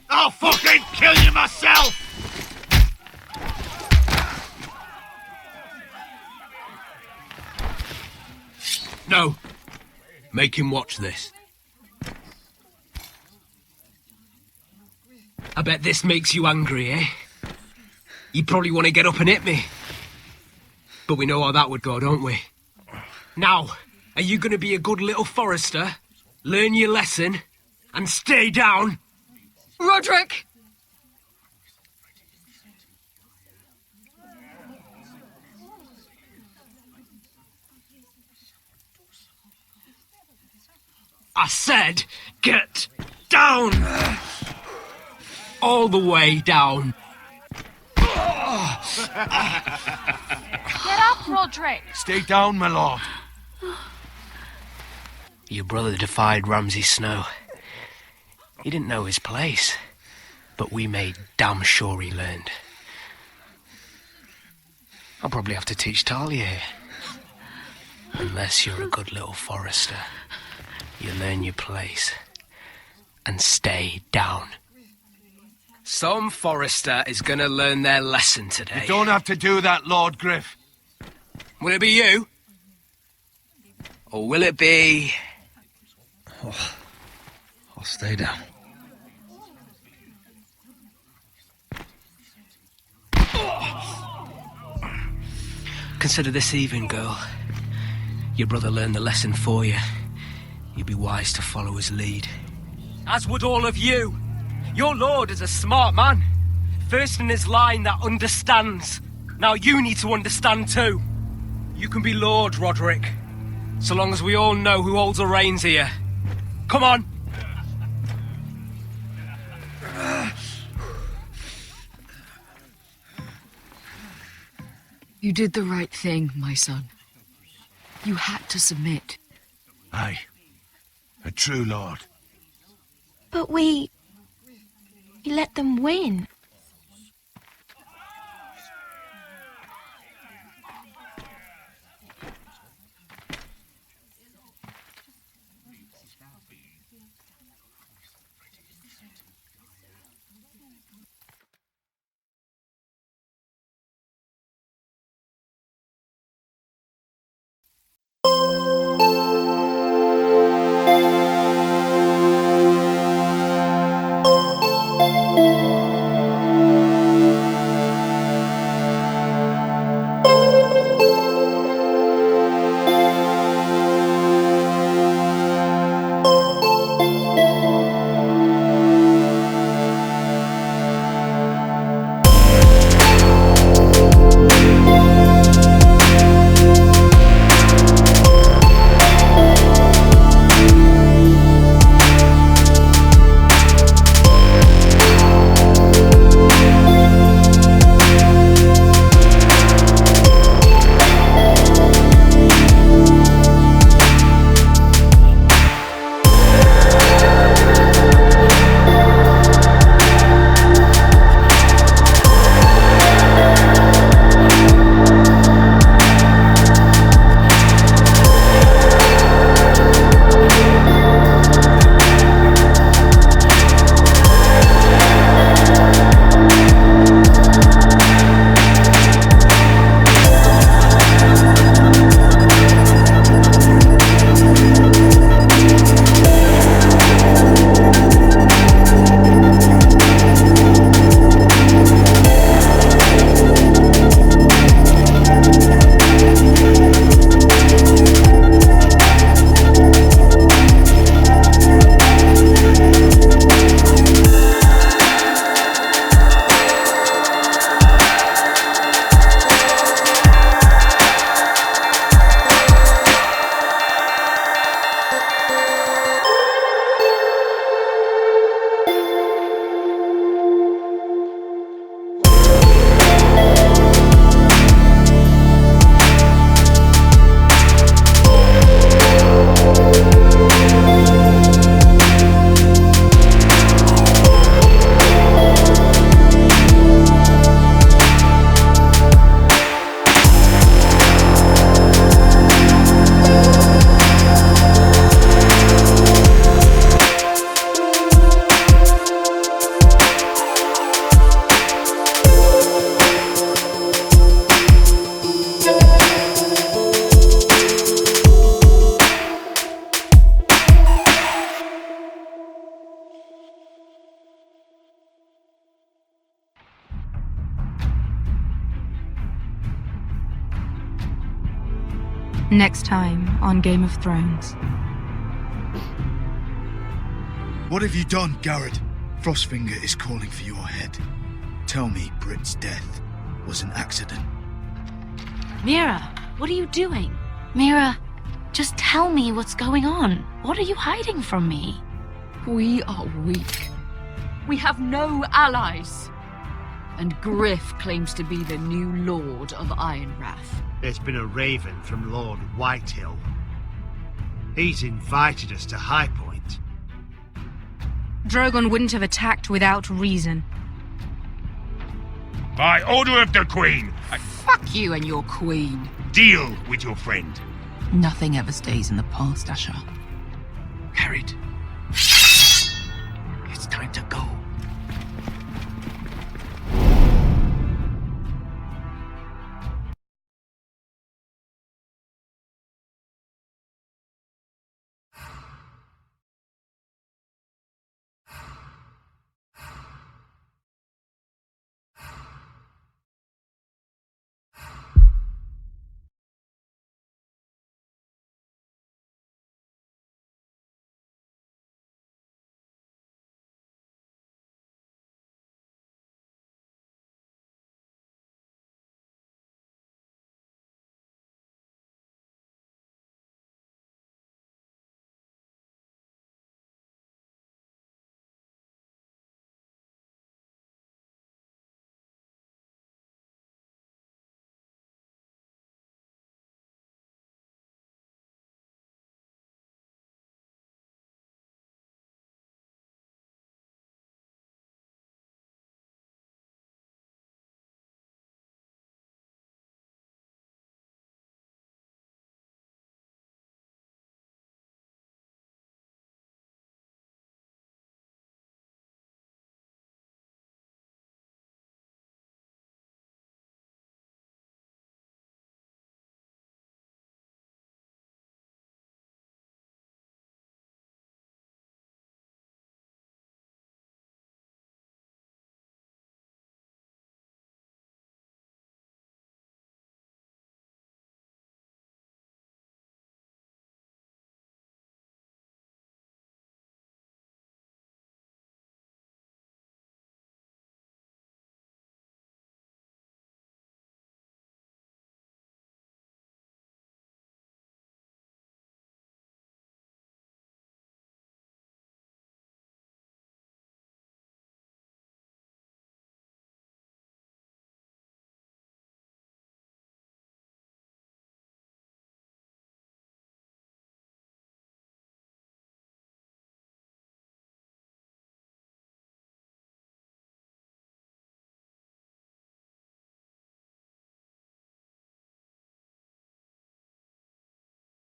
I'll fucking kill you myself! No. Make him watch this. I bet this makes you angry, eh? You probably want to get up and hit me. But we know how that would go, don't we? Now, are you going to be a good little Forester, learn your lesson, and stay down? Rodrick! I said, get down! All the way down. Get up, Rodrick! Stay down, my lord. Your brother defied Ramsay Snow. He didn't know his place, but we made damn sure he learned. I'll probably have to teach Talia here. Unless you're a good little Forester. You learn your place and stay down. Some Forester is going to learn their lesson today. You don't have to do that, Lord Griff. Will it be you? Or will it be... Oh, I'll stay down. Consider this even, girl. Your brother learned the lesson for you. You'd be wise to follow his lead. As would all of you. Your lord is a smart man. First in his line that understands. Now you need to understand too. You can be Lord, Rodrick. So long as we all know who holds the reins here. Come on. You did the right thing, my son. You had to submit. Aye. A true lord. But we let them win. Next time on Game of Thrones. What have you done, Gared? Frostfinger is calling for your head. Tell me Brit's death was an accident. Mira, what are you doing? Mira, just tell me what's going on. What are you hiding from me? We are weak. We have no allies. And Griff claims to be the new Lord of Ironrath. There's been a raven from Lord Whitehill. He's invited us to High Point. Drogon wouldn't have attacked without reason. By order of the Queen, Fuck you and your queen. deal with your friend. Nothing ever stays in the past, Asher. Gared. It's time to go.